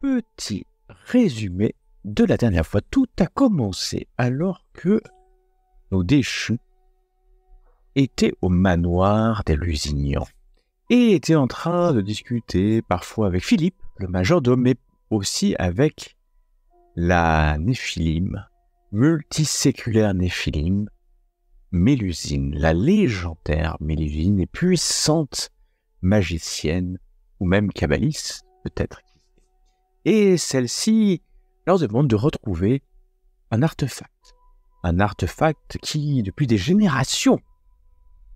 petit résumé de la dernière fois. Tout a commencé alors que nos déchus étaient au manoir des Lusignan et étaient en train de discuter parfois avec Philippe, le majordome, mais aussi avec la Néphilim, multiséculaire Néphilim, Mélusine, la légendaire Mélusine et puissante magicienne, ou même kabbaliste, peut-être. Et celle-ci leur demande de retrouver un artefact qui, depuis des générations,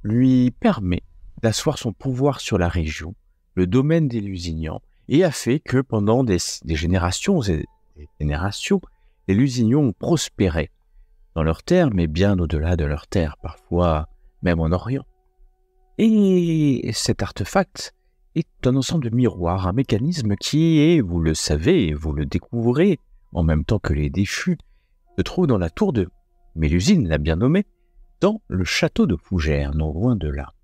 lui permet d'asseoir son pouvoir sur la région, le domaine des Lusignans, et a fait que pendant des générations et des générations, les Lusignans ont prospéré dans leurs terres, mais bien au-delà de leurs terres, parfois même en Orient. Et cet artefact est un ensemble de miroirs, un mécanisme qui est, vous le savez, vous le découvrez, en même temps que les déchus, se trouve dans la tour de Mélusine, la bien nommée, dans le château de Fougères, non loin de là.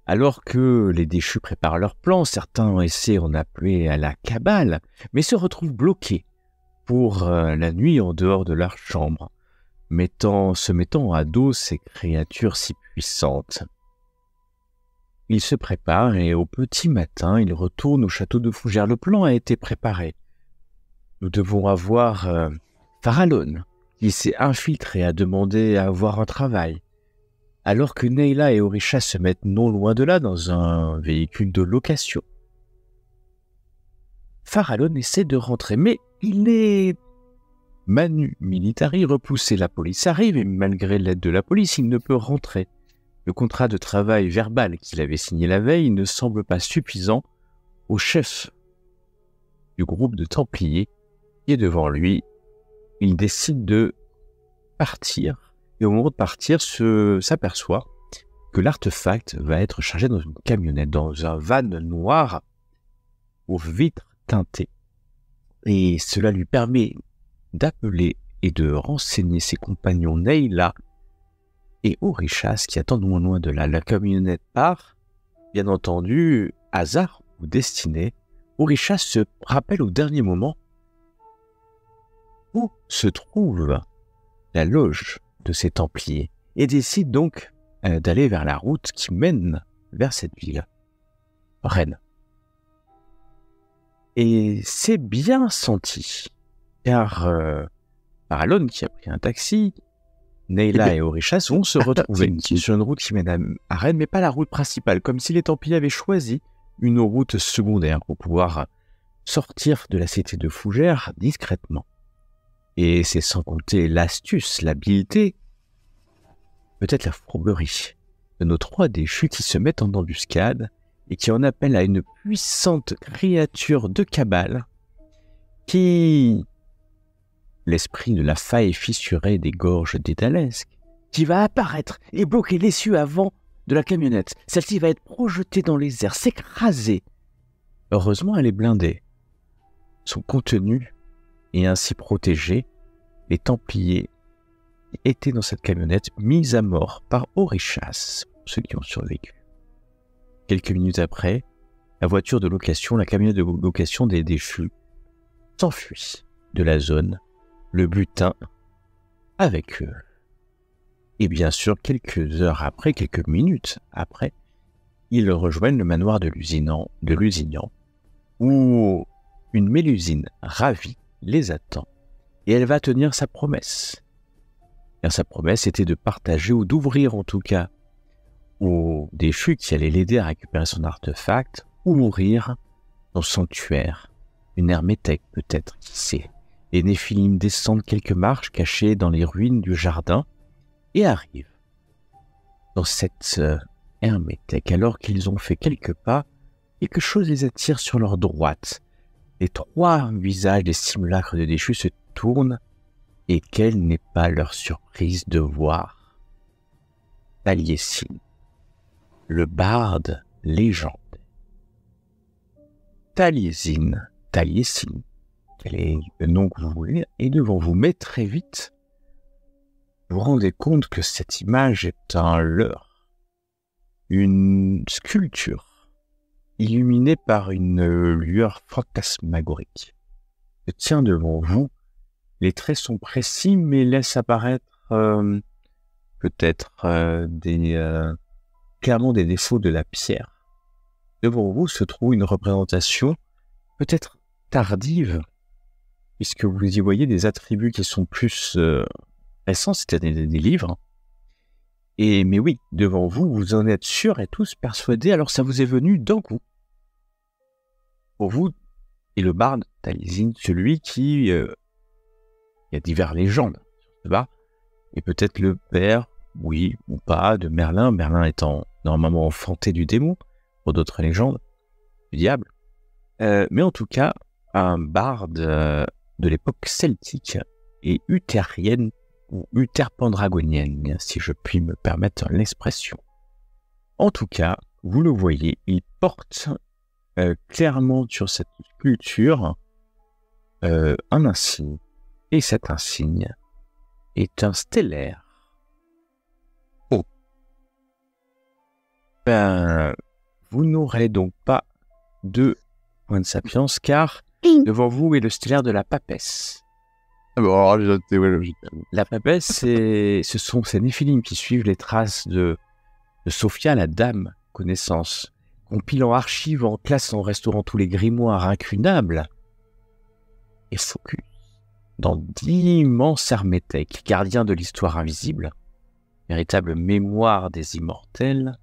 Alors que les déchus préparent leurs plans, certains essaient en appeler à la cabale, mais se retrouvent bloqués pour la nuit en dehors de leur chambre, se mettant à dos ces créatures si puissantes. Ils se préparent et au petit matin, ils retournent au château de Fougères. Le plan a été préparé. Nous devons avoir Farallone, qui s'est infiltré à demander à avoir un travail. Alors que Neyla et Orisha se mettent non loin de là dans un véhicule de location. Farallone essaie de rentrer, mais il est manu militari, repoussé. La police arrive et malgré l'aide de la police, il ne peut rentrer. Le contrat de travail verbal qu'il avait signé la veille ne semble pas suffisant au chef du groupe de Templiers qui est devant lui. Il décide de partir et au moment de partir s'aperçoit que l'artefact va être chargé dans une camionnette, dans un van noir aux vitres teintées. Et cela lui permet d'appeler et de renseigner ses compagnons Neyla et Orishas qui attendent loin de là. La camionnette part, bien entendu, hasard ou destinée. Orishas se rappelle au dernier moment où se trouve la loge de ces Templiers et décide donc d'aller vers la route qui mène vers cette ville, Rennes. Et c'est bien senti, car Farallone qui a pris un taxi, Neyla et Orishas vont se retrouver sur une route qui mène à Rennes, mais pas la route principale, comme si les Templiers avaient choisi une route secondaire pour pouvoir sortir de la cité de Fougères discrètement. Et c'est sans compter l'astuce, l'habileté, peut-être la fourberie de nos trois déchus qui se mettent en embuscade et qui en appellent à une puissante créature de cabale qui, l'esprit de la faille fissurée des gorges dédalesques, qui va apparaître et bloquer l'essieu avant de la camionnette. Celle-ci va être projetée dans les airs, s'écraser. Heureusement, elle est blindée. Son contenu est ainsi protégé. Les Templiers étaient dans cette camionnette mise à mort par Orishas, ceux qui ont survécu. Quelques minutes après, la voiture de location, la camionnette de location des déchus, s'enfuit de la zone, le butin avec eux. Et bien sûr, quelques heures après, quelques minutes après, ils rejoignent le manoir de Lusignan, où une Mélusine ravie les attend. Et elle va tenir sa promesse. Car sa promesse était de partager, ou d'ouvrir en tout cas, aux déchus qui allaient l'aider à récupérer son artefact, ou mourir dans le sanctuaire. Une herméthèque peut-être, qui sait. Les Néphilim descendent quelques marches cachées dans les ruines du jardin et arrivent dans cette herméthèque. Alors qu'ils ont fait quelques pas, quelque chose les attire sur leur droite. Les trois visages des simulacres de déchus se tournent et quelle n'est pas leur surprise de voir Taliesin, le barde légendaire. Taliesin, quel est le nom que vous voulez, est devant vous, mais très vite, vous vous rendez compte que cette image est un leurre, une sculpture illuminée par une lueur fantasmagorique. se tient devant vous. Les traits sont précis, mais laissent apparaître peut-être clairement des défauts de la pierre. Devant vous se trouve une représentation peut-être tardive, puisque vous y voyez des attributs qui sont plus récents, c'est-à-dire des livres. Mais oui, devant vous, vous en êtes sûrs et tous persuadés, alors ça vous est venu d'un coup. Pour vous, et le barde Taliesin, celui qui... il y a diverses légendes sur ce barde, et peut-être le père, oui ou pas, de Merlin, Merlin étant normalement enfanté du démon, pour d'autres légendes, du diable. Mais en tout cas, un barde de l'époque celtique et uthérienne, ou utherpendragonienne, si je puis me permettre l'expression. En tout cas, vous le voyez, il porte clairement sur cette sculpture un insigne, et cet insigne est un stellaire. Oh. Vous n'aurez donc pas de point de sapience, car devant vous est le stellaire de la papesse. La papesse, ce sont ces néphilim qui suivent les traces de Sophia, la dame connaissance, compilant archives, en classant, en restaurant tous les grimoires incunables, et focus dans d'immenses hermétèques, gardiens de l'histoire invisible, véritable mémoire des immortels.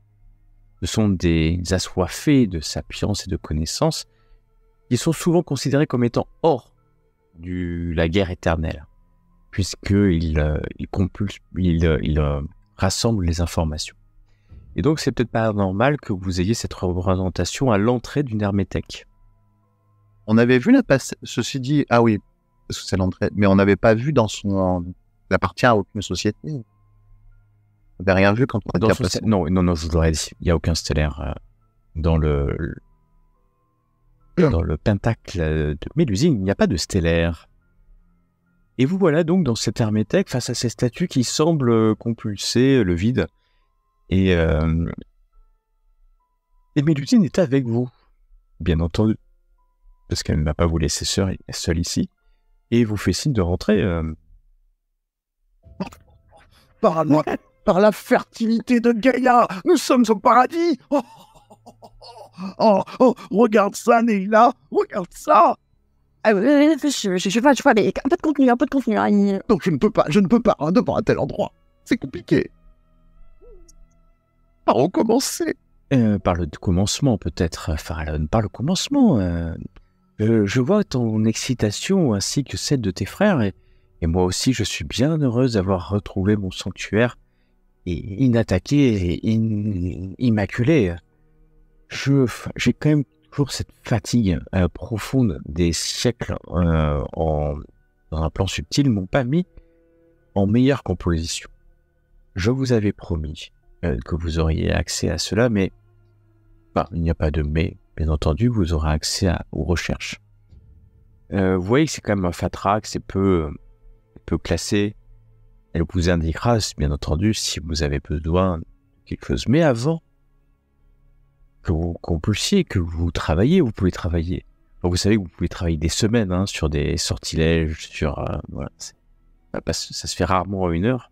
Ce sont des assoiffés de sapience et de connaissances qui sont souvent considérés comme étant hors de la guerre éternelle, puisqu'ils rassemblent les informations. Et donc, c'est peut-être pas normal que vous ayez cette représentation à l'entrée d'une hermétèque. On avait vu ceci dit, ah oui, parce que c'est l'entrée, mais on n'avait pas vu dans son... Il appartient à aucune société. On n'avait rien vu quand on était passé. Non, je vous l'aurais dit. Il n'y a aucun stellaire dans le pentacle de Mélusine. Il n'y a pas de stellaire. Et vous voilà donc dans cette hermétèque face à ces statues qui semblent compulser le vide. Et Mélusine est avec vous, bien entendu, parce qu'elle ne va pas vous laisser seule ici, et vous fait signe de rentrer. Par la fertilité de Gaïa, nous sommes au paradis. Regarde ça, Neila, regarde ça. Je vois, mais un peu de contenu. Hein. Donc je ne peux pas devant un tel endroit. C'est compliqué. Par où commencer? Par le commencement, peut-être, Farallon. Par le commencement. Je vois ton excitation ainsi que celle de tes frères, et moi aussi, je suis bien heureuse d'avoir retrouvé mon sanctuaire inattaqué et immaculé. J'ai quand même toujours cette fatigue profonde des siècles dans un plan subtil m'ont pas mis en meilleure composition. Je vous avais promis que vous auriez accès à cela, mais il n'y a pas de mais. Bien entendu, vous aurez accès aux recherches. Vous voyez que c'est quand même un fatras, c'est peu classé. Elle vous indiquera, bien entendu, si vous avez besoin de quelque chose. Mais avant que vous compulsiez, que vous travaillez, vous pouvez travailler. Alors vous savez que vous pouvez travailler des semaines sur des sortilèges, voilà. Ça se fait rarement en 1 heure.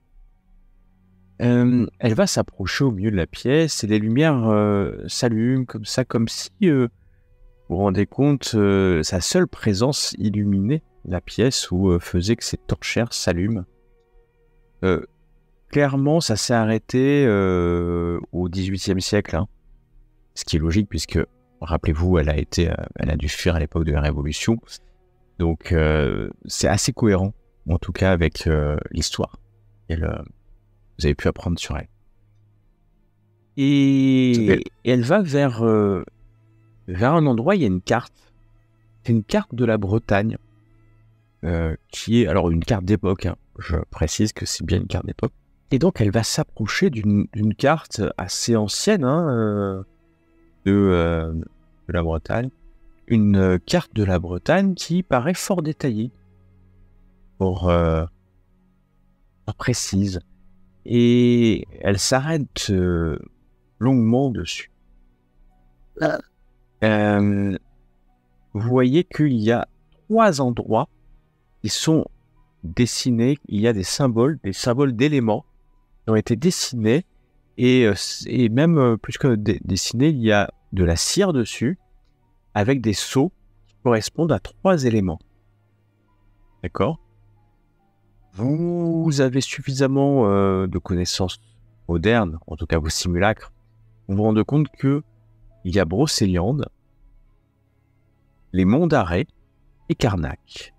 Elle va s'approcher au milieu de la pièce et les lumières s'allument comme ça, comme si vous vous rendez compte, sa seule présence illuminait la pièce ou faisait que ces torchères s'allument. Clairement, ça s'est arrêté au XVIIIe siècle, hein. Ce qui est logique puisque, rappelez-vous, elle a dû fuir à l'époque de la Révolution. Donc, c'est assez cohérent, en tout cas avec l'histoire. Vous avez pu apprendre sur elle. Et elle va vers un endroit, il y a une carte. C'est une carte de la Bretagne, qui est alors une carte d'époque, hein. Je précise que c'est bien une carte d'époque. Et donc elle va s'approcher d'une carte assez ancienne de la Bretagne. Une carte de la Bretagne qui paraît fort détaillée, fort précise. Et elle s'arrête longuement dessus. Vous voyez qu'il y a 3 endroits qui sont dessinés. Il y a des symboles d'éléments qui ont été dessinés et même plus que dessinés, il y a de la cire dessus avec des sceaux qui correspondent à 3 éléments. D'accord ? Vous avez suffisamment de connaissances modernes, en tout cas vos simulacres, vous vous rendez compte que il y a Brocéliande, les monts d'Arrée et Karnak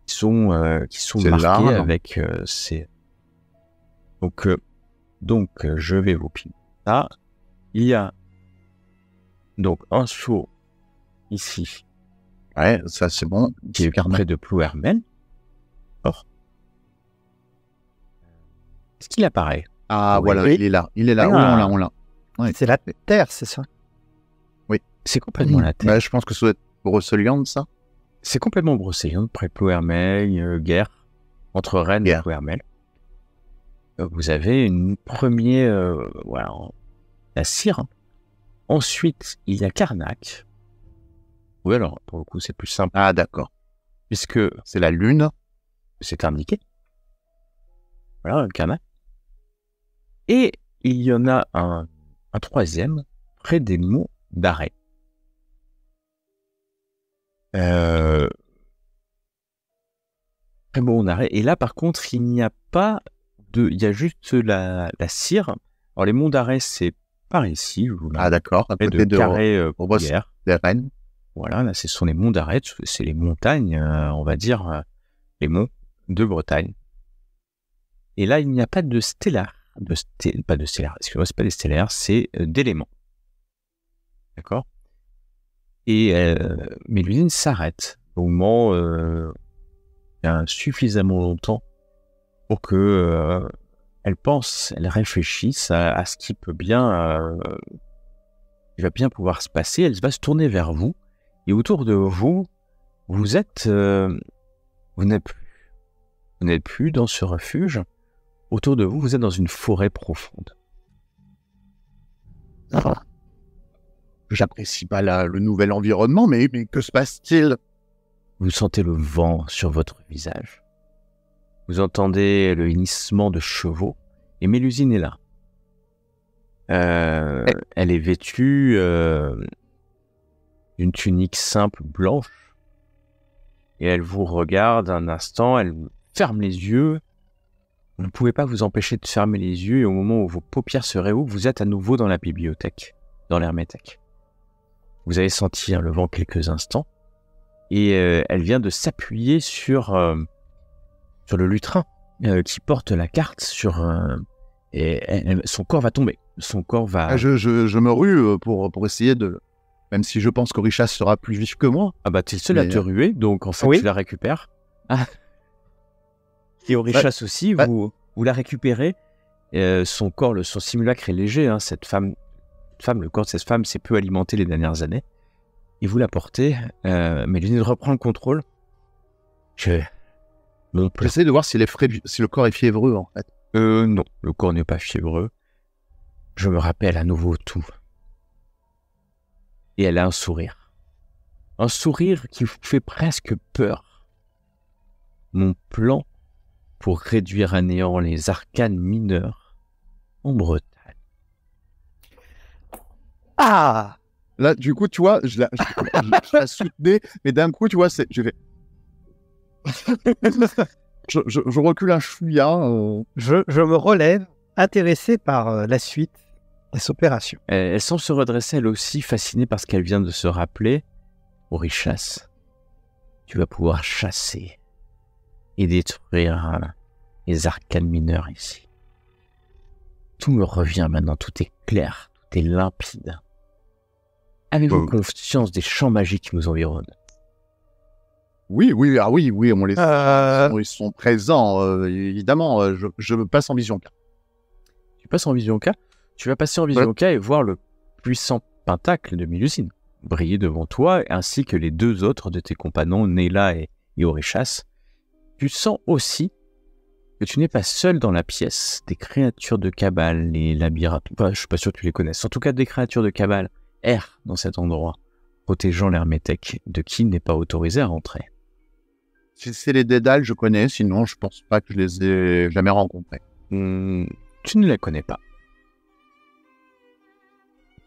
qui sont marqués avec ces... Donc, je vais vous piler ça. Il y a donc un sceau ici. Ouais, ça c'est bon. Qui est près de Plouermel. Or, est-ce qu'il apparaît ? Ah, Oui. voilà, il est là. Il est là. Ah. Oui, on l'a. Ouais. C'est la Terre, c'est ça? C'est complètement la Terre. Ouais, je pense que ça doit être Brocéliande, ça. C'est complètement Brocéliande, près de Plouermel, guerre entre Rennes et Plouermel. Vous avez une première, la cire. Ensuite, il y a Karnak. Oui, alors, pour le coup, c'est plus simple. Ah, d'accord. Puisque C'est la Lune. c'est indiqué. Voilà, Karnak. Et il y en a un troisième près des monts d'Arrée. Très bon arrêt. Et là, par contre, il n'y a pas de... Il y a juste la cire. Alors, les monts d'Arrée, c'est par ici. Ah, d'accord. À côté de Carré-Pierre. des Rennes. Voilà, là, ce sont les monts d'Arrée. C'est les montagnes, on va dire, les monts de Bretagne. Et là, il n'y a pas de stellaire. Pas de stellaire, excusez-moi, c'est pas des stellaires, c'est d'éléments. D'accord ? Et mais l'usine s'arrête au moment il y a suffisamment longtemps pour que elle pense, elle réfléchisse à ce qui peut bien, qui va bien pouvoir se passer. Elle va se tourner vers vous et autour de vous, vous êtes, vous n'êtes plus dans ce refuge. Autour de vous, vous êtes dans une forêt profonde. Ah. J'apprécie pas le nouvel environnement, mais que se passe-t-il? Vous sentez le vent sur votre visage. Vous entendez le hennissement de chevaux. Et Mélusine est là. Elle est vêtue d'une tunique simple blanche. Et elle vous regarde un instant, elle ferme les yeux. Vous ne pouvez pas vous empêcher de fermer les yeux. Et au moment où vos paupières se réouvrent, vous êtes à nouveau dans la bibliothèque, dans l'hermétèque. Vous allez sentir le vent quelques instants. Et elle vient de s'appuyer sur le lutrin qui porte la carte et son corps va tomber. Son corps va... Je me rue pour essayer de... Même si je pense qu'Orichas sera plus vif que moi. Ah bah t'es le seul à te ruer, donc en fait tu la récupères. Ah. Et Orichas aussi, vous la récupérez. Son corps, son simulacre est léger. Hein, le corps de cette femme s'est peu alimenté les dernières années. Et vous la portez, mais Lunine reprend le contrôle. J'essaie de voir si le corps est fiévreux, en fait. Non, le corps n'est pas fiévreux. Je me rappelle à nouveau tout. Et elle a un sourire. Un sourire qui vous fait presque peur. Mon plan pour réduire à néant les arcanes mineurs en Bretagne. Ah! Là, du coup, tu vois, je la soutenais, mais d'un coup, tu vois, je recule un chouïa. Je me relève, intéressé par la suite de cette opération. Elle semble se redresser, elle aussi, fascinée par ce qu'elle vient de se rappeler. Orichas, tu vas pouvoir chasser et détruire les arcanes mineurs ici. Tout me revient maintenant, tout est clair, tout est limpide. Avez-vous conscience des champs magiques qui nous environnent? Oui, on les ils sont présents, évidemment. Je passe en vision K. Tu passes en vision K? Tu vas passer en vision K et voir le puissant pentacle de Mélusine briller devant toi, ainsi que les 2 autres de tes compagnons, Neyla et Orichas. Tu sens aussi que tu n'es pas seul dans la pièce. Des créatures de Cabale, les labyrinthes, je suis pas sûr que tu les connaisses. En tout cas, des créatures de Cabale errent dans cet endroit, protégeant l'Hermétèque, de qui n'est pas autorisé à rentrer. Si c'est les Dédales, je connais, sinon je pense pas que je les ai jamais rencontrés. Tu ne les connais pas.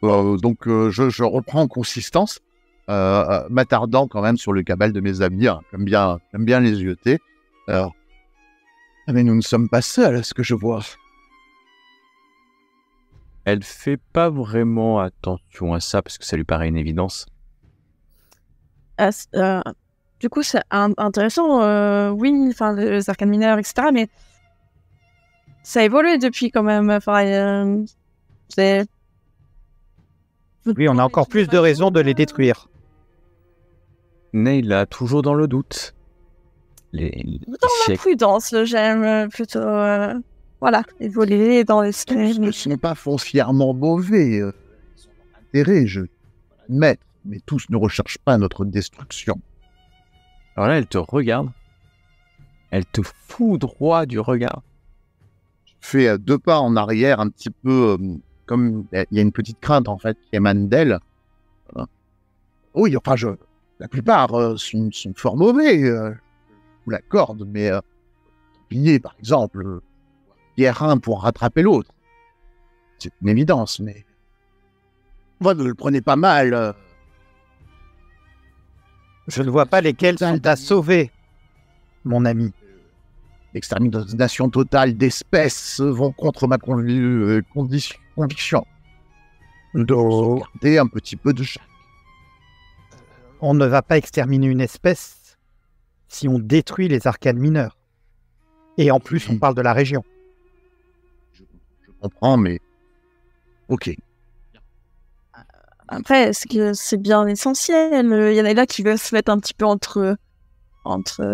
Donc je reprends en consistance, m'attardant quand même sur le cabal de mes amis. Hein. J'aime bien les yeuter. Alors, mais nous ne sommes pas seuls, à ce que je vois. Elle fait pas vraiment attention à ça parce que ça lui paraît une évidence. Du coup, c'est intéressant, oui, enfin, les arcanes mineurs, etc. Mais ça a évolué depuis quand même. Enfin, Oui, on a encore plus de raisons de les détruire. Neyla, toujours dans le doute. Dans la prudence, j'aime plutôt, voilà, évoluer dans l'esprit. Tous ne sont pas foncièrement mauvais. Ils sont dans l'intérêt, je l'admets, mais tous ne recherchent pas notre destruction. Alors là, elle te regarde. Elle te foudroie du regard. Je fais 2 pas en arrière, un petit peu comme il y a une petite crainte en fait qui émane d'elle. Oui, enfin, la plupart sont fort mauvais, je vous l'accorde, mais Templier, par exemple, pierre un pour rattraper l'autre. C'est une évidence, mais vous ne le prenez pas mal. Je ne vois pas lesquels sont à sauver, mon ami. L'extermination totale d'espèces vont contre ma conviction. Nous devons garder un petit peu de chaque. On ne va pas exterminer une espèce si on détruit les arcanes mineurs. Et en plus, on parle de la région. Je comprends, mais... Ok. Après, c'est bien essentiel. Il y en a là qui veulent se mettre un petit peu entre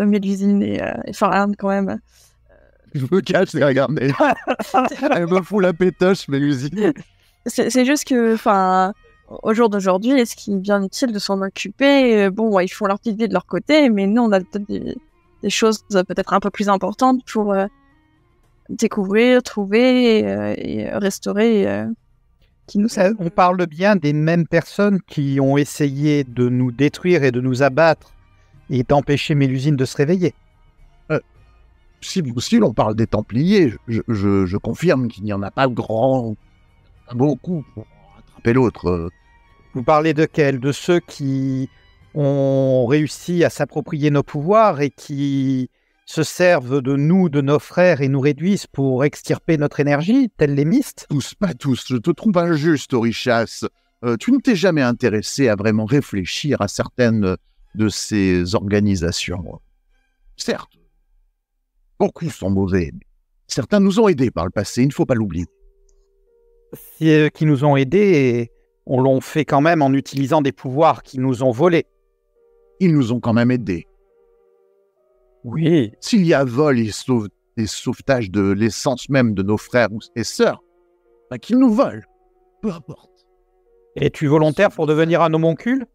Mélusine et Farhan quand même. Je me cache, les regarder. Elle me fout la pétoche, Mélusine. C'est juste que, enfin, au jour d'aujourd'hui, est-ce qu'il est bien utile de s'en occuper? Bon, ils font leur petite vie de leur côté, mais nous, on a peut-être des choses peut-être un peu plus importantes pour découvrir, trouver et restaurer. On parle bien des mêmes personnes qui ont essayé de nous détruire et de nous abattre et d'empêcher Mélusine de se réveiller. Si l'on parle des Templiers, je confirme qu'il n'y en a pas beaucoup pour rattraper l'autre. Vous parlez de quels? De ceux qui ont réussi à s'approprier nos pouvoirs et qui se servent de nous, de nos frères, et nous réduisent pour extirper notre énergie, tels les mystes? Tous, pas tous, je te trouve injuste, Orichas. Tu ne t'es jamais intéressé à vraiment réfléchir à certaines de ces organisations. Certes, beaucoup sont mauvais. Certains nous ont aidés par le passé, il ne faut pas l'oublier. Ceux qui nous ont aidés, on l'ont fait quand même en utilisant des pouvoirs qui nous ont volés. Ils nous ont quand même aidés. Oui. S'il y a vol et sauvetage de l'essence même de nos frères et sœurs, qu'ils nous volent. Peu importe. Es-tu volontaire pour devenir un homoncule?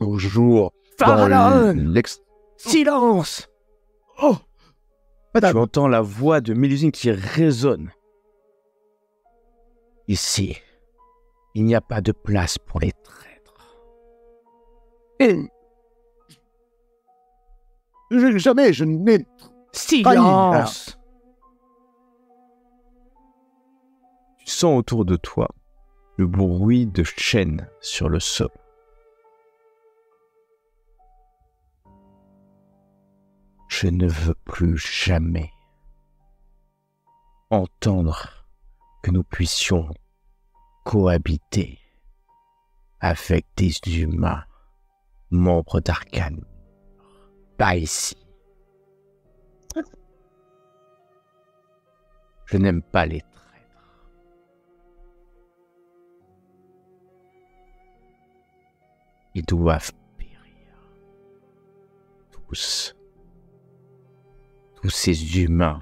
Toujours Farhan, dans silence! Oh, Tu entends la voix de Mélusine qui résonne. Ici, il n'y a pas de place pour les traîtres. Jamais je n'ai... Silence! Tu sens autour de toi le bruit de chaînes sur le sol. Je ne veux plus jamais entendre que nous puissions cohabiter avec des humains, membres d'Arcane. Pas ici. Je n'aime pas les traîtres. Ils doivent périr. Tous. Tous ces humains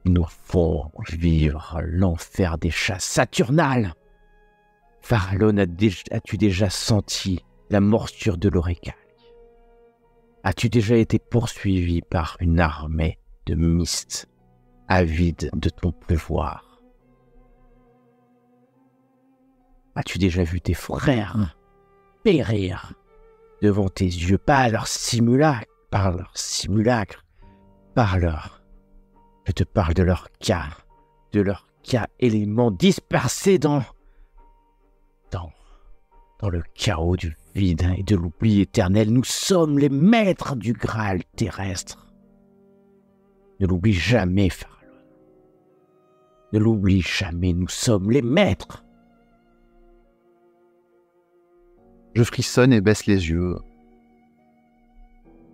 nous font vivre l'enfer des chasses saturnales. Farallon, as-tu déjà senti la morsure de l'orécalque? As-tu déjà été poursuivi par une armée de mystes avides de ton pouvoir? As-tu déjà vu tes frères périr devant tes yeux, pas leur simulacre, par leur simulacre, par leur... Je te parle de leur cas éléments dispersés dans le chaos du vide et de l'oubli éternel. Nous sommes les maîtres du Graal terrestre. Ne l'oublie jamais, Farallon. Ne l'oublie jamais, nous sommes les maîtres. Je frissonne et baisse les yeux.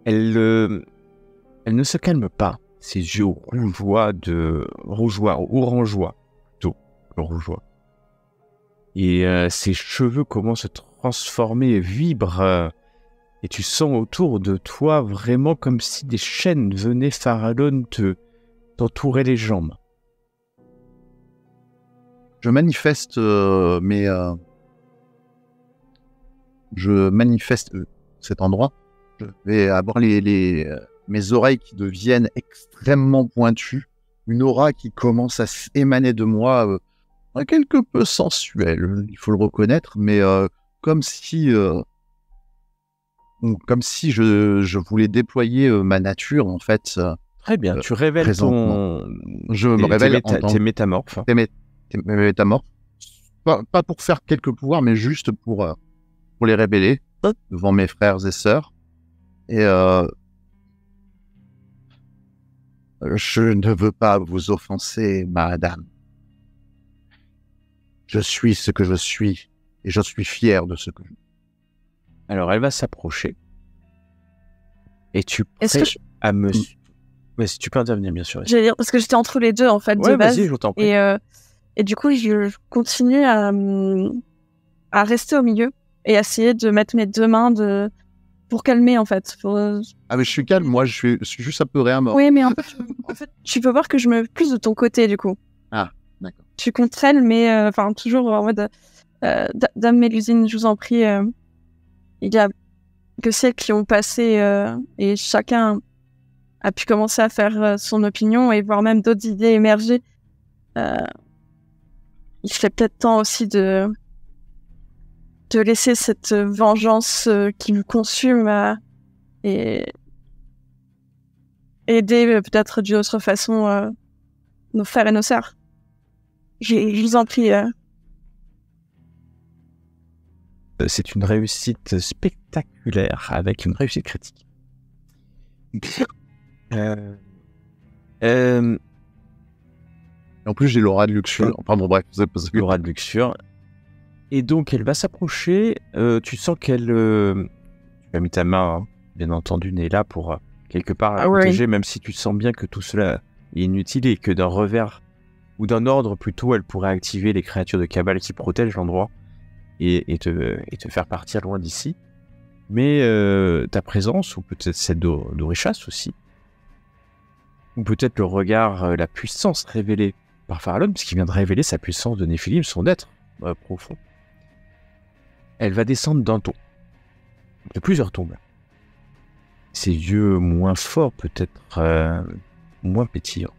Elle ne se calme pas. Ses yeux orangeois, plutôt, rougeois. Et ses cheveux commencent à se transformer et vibrent. Et tu sens autour de toi vraiment comme si des chaînes venaient, Farallon, t'entourer les jambes. Je manifeste cet endroit. Je vais avoir mes oreilles qui deviennent extrêmement pointues, une aura qui commence à émaner de moi, quelque peu sensuelle, il faut le reconnaître, mais comme si je voulais déployer ma nature, en fait. Très bien, tu révèles Je me révèle tes métamorphes. Tes métamorphes. Pas pour faire quelques pouvoirs, mais juste pour les révéler devant mes frères et sœurs. Et je ne veux pas vous offenser, madame. Je suis ce que je suis, et je suis fier de ce que je suis. Alors, elle va s'approcher. Et tu prêt à me... Mais si tu peux intervenir, bien sûr. J'allais dire, parce que j'étais entre les deux, en fait, ouais, de base. Vas-y, je t'en prie. Et du coup, je continue à rester au milieu et essayer de mettre mes deux mains pour calmer, en fait. Ah, mais je suis calme, moi, je suis juste apeuré à mort. Oui, mais en fait, tu peux voir que je me plus de ton côté, du coup. Ah, d'accord. Tu suis contre elle, mais toujours en mode Dame Mélusine, je vous en prie, il y a que celles qui ont passé et chacun a pu commencer à faire son opinion et voir même d'autres idées émerger. Il fait peut-être temps aussi de laisser cette vengeance qui vous consume et aider peut-être d'une autre façon nos frères et nos sœurs. Je vous en prie. C'est une réussite spectaculaire avec une réussite critique. En plus, j'ai l'aura de luxure. Enfin bon, bref, l'aura de luxure. Et donc, elle va s'approcher. Tu sens qu'elle... Tu as mis ta main, hein, bien entendu, Neyla, pour quelque part la protéger, même si tu sens bien que tout cela est inutile et que d'un revers, ou d'un ordre plutôt, elle pourrait activer les créatures de Cabal qui protègent l'endroit et te faire partir loin d'ici. Mais ta présence, ou peut-être celle d'Orichas aussi, ou peut-être le regard, la puissance révélée par Farallon, puisqu'il vient de révéler sa puissance de Néphilim, son être profond. Elle va descendre d'un ton, de plusieurs tons. Ses yeux moins forts, peut-être moins pétillants.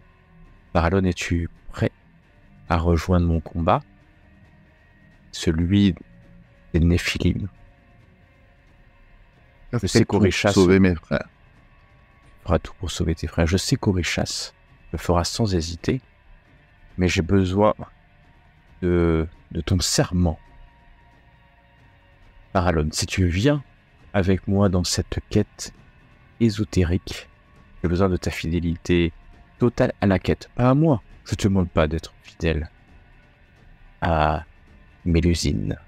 Farallon, es-tu prêt à rejoindre mon combat, celui des Néphilim? Je sais qu'Orichas sauver mes frères. Fera tout pour sauver tes frères. Je sais qu'Orichas le fera sans hésiter, mais j'ai besoin de ton serment. Farallon, si tu viens avec moi dans cette quête ésotérique, j'ai besoin de ta fidélité totale à la quête, pas à moi. Je te demande pas d'être fidèle à Mélusine.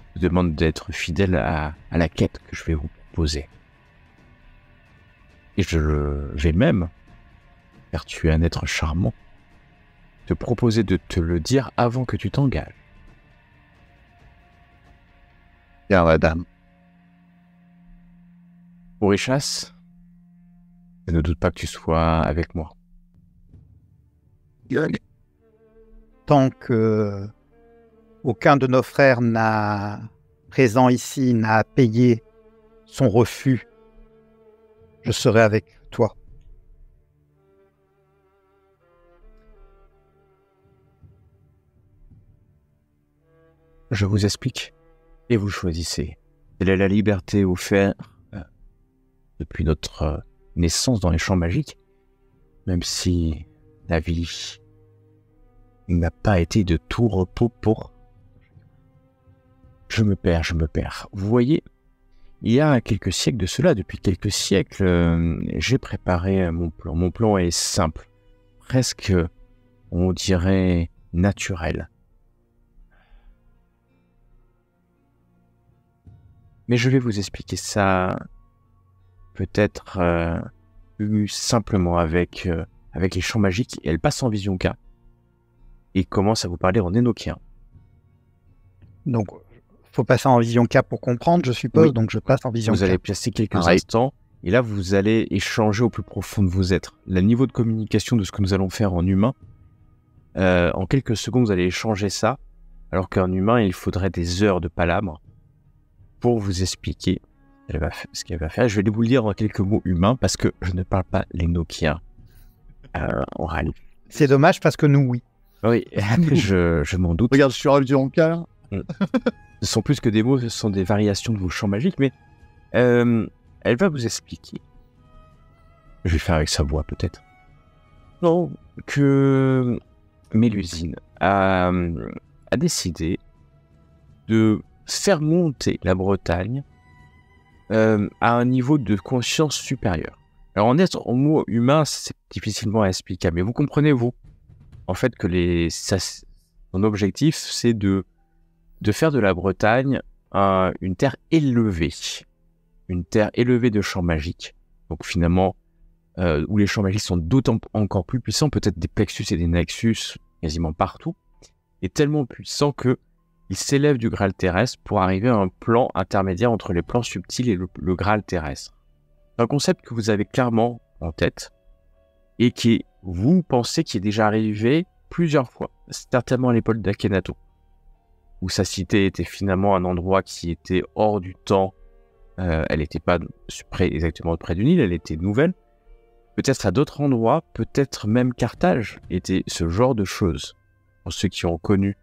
Je te demande d'être fidèle à la quête que je vais vous proposer. Et je vais même, car tu es un être charmant, te proposer de te le dire avant que tu t'engages. Bien, madame. Orichas, je ne doute pas que tu sois avec moi. Tant que aucun de nos frères présent ici n'a payé son refus, je serai avec toi. Je vous explique et vous choisissez. Quelle est la liberté offerte depuis notre naissance dans les champs magiques, même si la vie n'a pas été de tout repos pour... Je me perds. Vous voyez, il y a quelques siècles de cela, depuis quelques siècles, j'ai préparé mon plan. Mon plan est simple, presque, on dirait, naturel. Mais je vais vous expliquer ça peut-être plus simplement avec les champs magiques. Elle passe en vision K et commence à vous parler en énoquien. Donc, faut passer en vision K pour comprendre, je suppose. Oui. Donc, je passe en vision K. Vous allez passer quelques instants et là, vous allez échanger au plus profond de vos êtres. Le niveau de communication de ce que nous allons faire en humain, en quelques secondes, vous allez échanger ça, alors qu'en humain, il faudrait des heures de palabres pour vous expliquer ce qu'elle va faire. Je vais vous le dire en quelques mots humains parce que je ne parle pas l'énoquien oral. C'est dommage parce que nous, oui. Oui, je m'en doute. Regarde, je suis rendu en cas. Ce sont plus que des mots, ce sont des variations de vos champs magiques, mais elle va vous expliquer. Je vais faire avec sa voix peut-être. Non, que Mélusine a décidé de faire monter la Bretagne à un niveau de conscience supérieur. Alors en mots humains, c'est difficilement explicable, mais vous comprenez, vous, en fait, que son objectif, c'est de faire de la Bretagne une terre élevée de champs magiques. Donc finalement, où les champs magiques sont d'autant encore plus puissants, peut-être des plexus et des nexus quasiment partout, et tellement puissants que il s'élève du Graal terrestre pour arriver à un plan intermédiaire entre les plans subtils et le Graal terrestre. C'est un concept que vous avez clairement en tête et qui, vous pensez qu'il est déjà arrivé plusieurs fois, certainement à l'époque d'Akhenaton, où sa cité était finalement un endroit qui était hors du temps. Elle n'était pas exactement près du Nil, elle était nouvelle. Peut-être à d'autres endroits, peut-être même Carthage était ce genre de choses, pour ceux qui ont connu,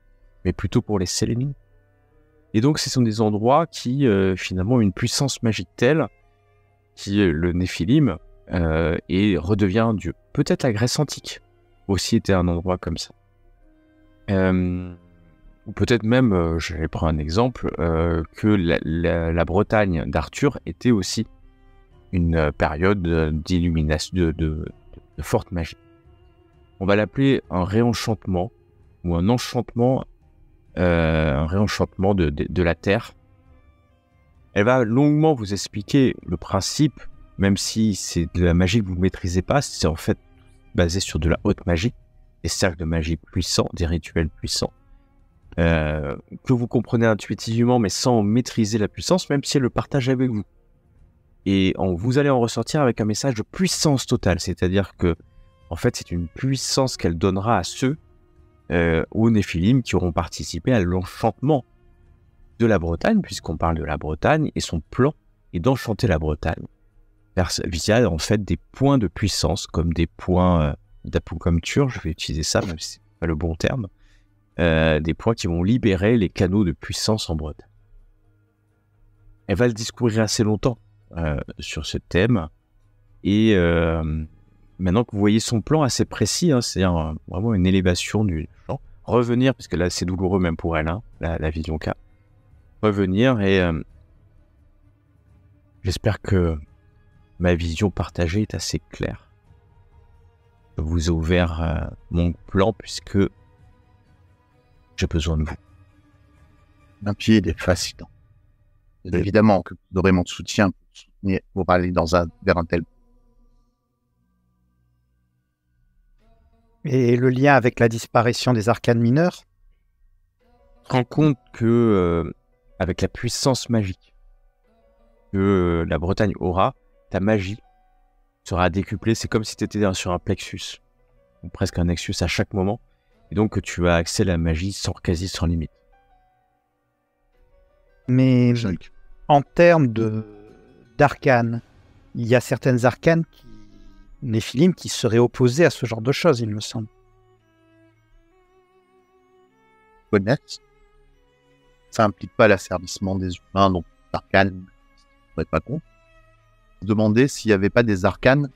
mais plutôt pour les Sélénites. Et donc, ce sont des endroits qui, finalement, ont une puissance magique telle, qui le Néphilim, et redevient un dieu. Peut-être la Grèce antique aussi était un endroit comme ça. Ou peut-être même, je vais prendre un exemple, que la Bretagne d'Arthur était aussi une période d'illumination, de forte magie. On va l'appeler un réenchantement, ou un enchantement, un réenchantement de la Terre. Elle va longuement vous expliquer le principe, même si c'est de la magie que vous ne maîtrisez pas, c'est en fait basé sur de la haute magie, des cercles de magie puissants, des rituels puissants, que vous comprenez intuitivement, mais sans maîtriser la puissance, même si elle le partage avec vous. Et vous allez en ressortir avec un message de puissance totale, c'est-à-dire que, en fait, c'est une puissance qu'elle donnera à ceux, aux Néphilim, qui auront participé à l'enchantement de la Bretagne, puisqu'on parle de la Bretagne, et son plan est d'enchanter la Bretagne, via, en fait, des points de puissance, comme des points d'apocalypture, je vais utiliser ça, même si c'est pas le bon terme, des points qui vont libérer les canaux de puissance en Bretagne. Elle va le discourir assez longtemps sur ce thème, et maintenant que vous voyez son plan assez précis, hein, c'est vraiment une élévation du champ, revenir, parce que là c'est douloureux même pour elle, hein, la vision K, revenir, et j'espère que ma vision partagée est assez claire. Je vous ai ouvert mon plan puisque j'ai besoin de vous. Un pied est fascinant. Évidemment que vous aurez mon soutien pour aller vers un tel. Et le lien avec la disparition des arcanes mineurs? Je me rends compte que, avec la puissance magique que la Bretagne aura, ta magie sera décuplée. C'est comme si tu étais sur un plexus, ou presque un nexus à chaque moment, et donc que tu as accès à la magie quasi sans limite. Mais en termes d'arcanes, il y a certaines arcanes Néphilim qui seraient opposées à ce genre de choses, il me semble. Honnête. ça implique pas l'asservissement des humains, donc arcanes, je ne serais pas con. Je me demandais s'il n'y avait pas des arcanes,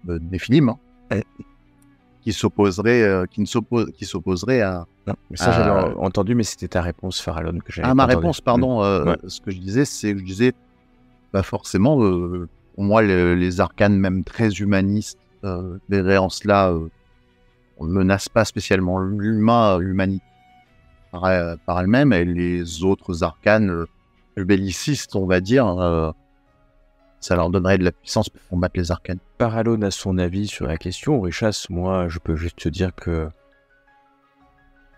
des films, qui s'opposeraient à... Non, mais ça, j'avais entendu, mais c'était ta réponse, Farallon, que j'avais Ah, ma pas réponse, entendu. pardon. Ouais. Ce que je disais, c'est que je disais, pas forcément, pour moi, les arcanes, même très humanistes, verraient en cela, on ne menace pas spécialement l'humanité par elle-même, et les autres arcanes bellicistes, on va dire, ça leur donnerait de la puissance pour combattre les arcanes. Farallon a son avis sur la question. Richas, moi, je peux juste te dire que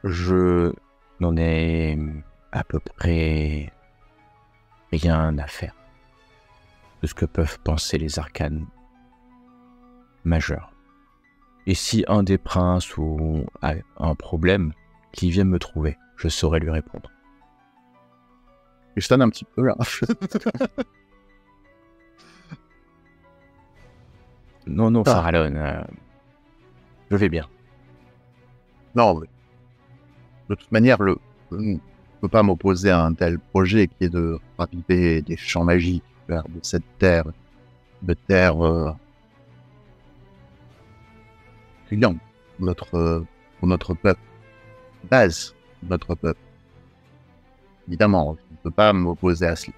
je n'en ai à peu près rien à faire de ce que peuvent penser les arcanes majeurs. Et si un des princes ou a un problème, qu'il vienne me trouver, je saurai lui répondre. Je sonne un petit peu là. Non, Ah. Farallon, je vais bien. Non, mais de toute manière, je ne peux pas m'opposer à un tel projet qui est de raviver des champs magiques, faire de cette terre, brillante pour notre peuple, base de notre peuple. Évidemment, je ne peux pas m'opposer à cela.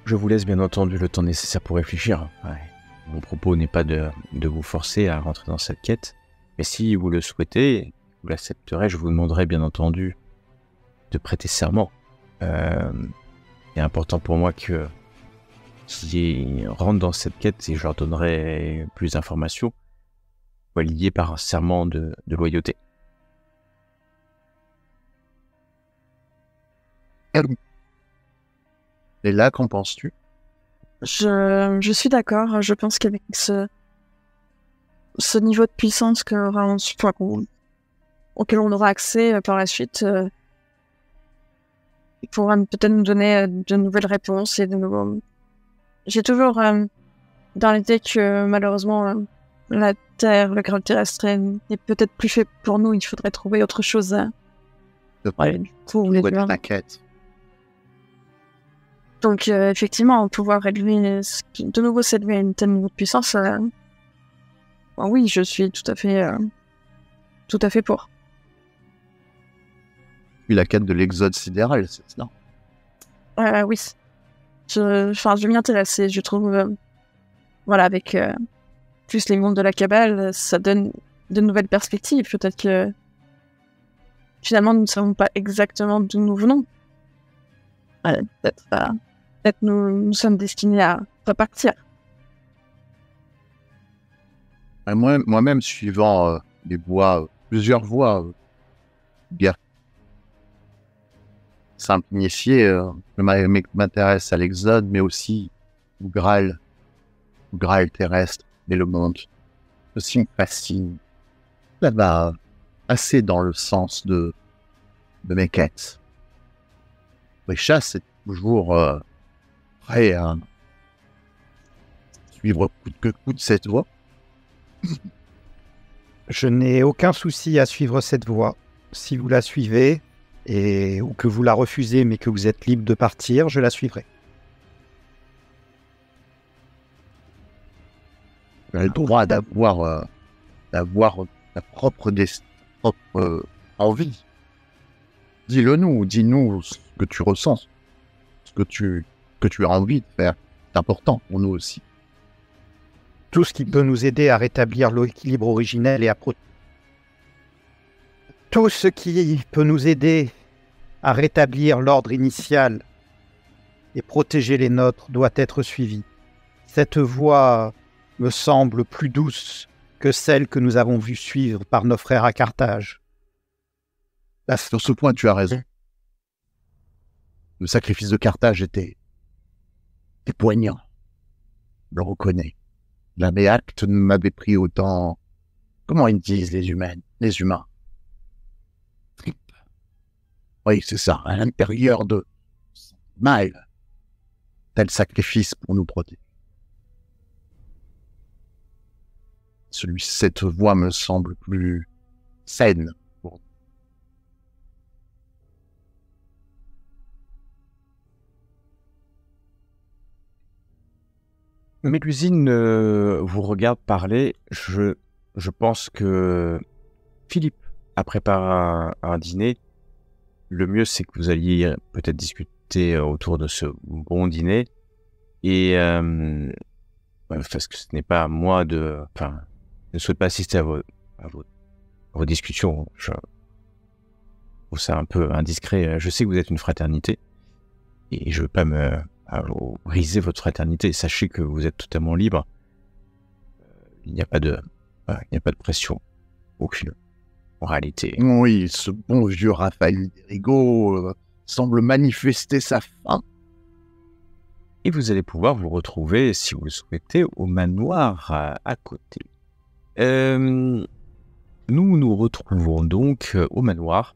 Je vous laisse bien entendu le temps nécessaire pour réfléchir. Ouais. Mon propos n'est pas de vous forcer à rentrer dans cette quête, mais si vous le souhaitez, vous l'accepterez, je vous demanderai bien entendu de prêter serment. Il est important pour moi qui rentrent dans cette quête et je leur donnerai plus d'informations, soit liées par un serment de loyauté. Et là, qu'en penses-tu? Je suis d'accord. Je pense qu'avec ce niveau de puissance auquel on aura accès par la suite, il pourra peut-être nous donner de nouvelles réponses et de nouveaux... J'ai toujours dans l'idée que malheureusement la Terre, le graal terrestre n'est peut-être plus fait pour nous. Il faudrait trouver autre chose. Ouais, du coup, les humains. T'inquiète. Donc effectivement, pouvoir élever de nouveau s'élever à une telle niveau de puissance, oui, je suis tout à fait pour. Puis la quête de l'exode sidéral, c'est ça? Oui. Je m'y intéresse et je trouve, voilà, avec plus les mondes de la Kabbale, ça donne de nouvelles perspectives. Peut-être que finalement nous ne savons pas exactement d'où nous venons. Peut-être nous sommes destinés à repartir. Moi-même, suivant les voies, plusieurs voies, bien simple initié, je m'intéresse à l'exode, mais aussi au Graal terrestre et le monde. Ceci me fascine. Ça va assez dans le sens de mes quêtes. Richas, c'est toujours prêt à suivre coûte que coûte cette voie. Je n'ai aucun souci à suivre cette voie. Si vous la suivez, ou que vous la refusez, mais que vous êtes libre de partir, je la suivrai. Tu as le droit d'avoir ta propre envie. Dis-nous ce que tu ressens, ce que tu as envie de faire. C'est important pour nous aussi. Tout ce qui peut nous aider à rétablir l'équilibre originel et tout ce qui peut nous aider à rétablir l'ordre initial et protéger les nôtres doit être suivi. Cette voie me semble plus douce que celle que nous avons vu suivre par nos frères à Carthage. Là, sur ce point, tu as raison. Le sacrifice de Carthage était poignant. Je le reconnais. Jamais acte ne m'avait pris autant... Comment ils disent les humains? Trip. Oui, c'est ça, à l'intérieur de mal. Tel sacrifice pour nous protéger. Cette voie me semble plus saine. Mélusine vous regarde parler. Je pense que Philippe a préparé un dîner. Le mieux, c'est que vous alliez peut-être discuter autour de ce bon dîner. Et parce que ce n'est pas à moi de... Enfin, je ne souhaite pas assister à vos discussions. Je trouve ça un peu indiscret. Je sais que vous êtes une fraternité. Et je ne veux pas briser votre fraternité. Sachez que vous êtes totalement libre. Il n'y a pas de pression. Aucune. En réalité. Oui, ce bon vieux Raphaël Derigo semble manifester sa faim. Et vous allez pouvoir vous retrouver, si vous le souhaitez, au manoir à côté. Nous nous retrouvons donc au manoir.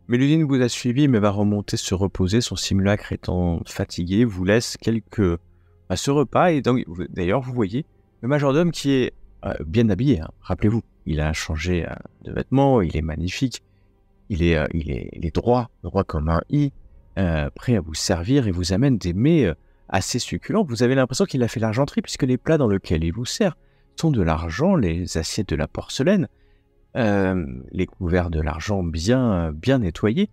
Mélusine vous a suivi, mais va remonter se reposer. Son simulacre étant fatigué, vous laisse à ce repas. Et donc, d'ailleurs, vous voyez le majordome qui est bien habillé. Hein. Rappelez-vous, il a changé de vêtements, il est magnifique. Il est droit comme un i, prêt à vous servir et vous amène des mets assez succulents. Vous avez l'impression qu'il a fait l'argenterie, puisque les plats dans lesquels il vous sert sont de l'argent, les assiettes de la porcelaine, les couverts de l'argent bien nettoyés.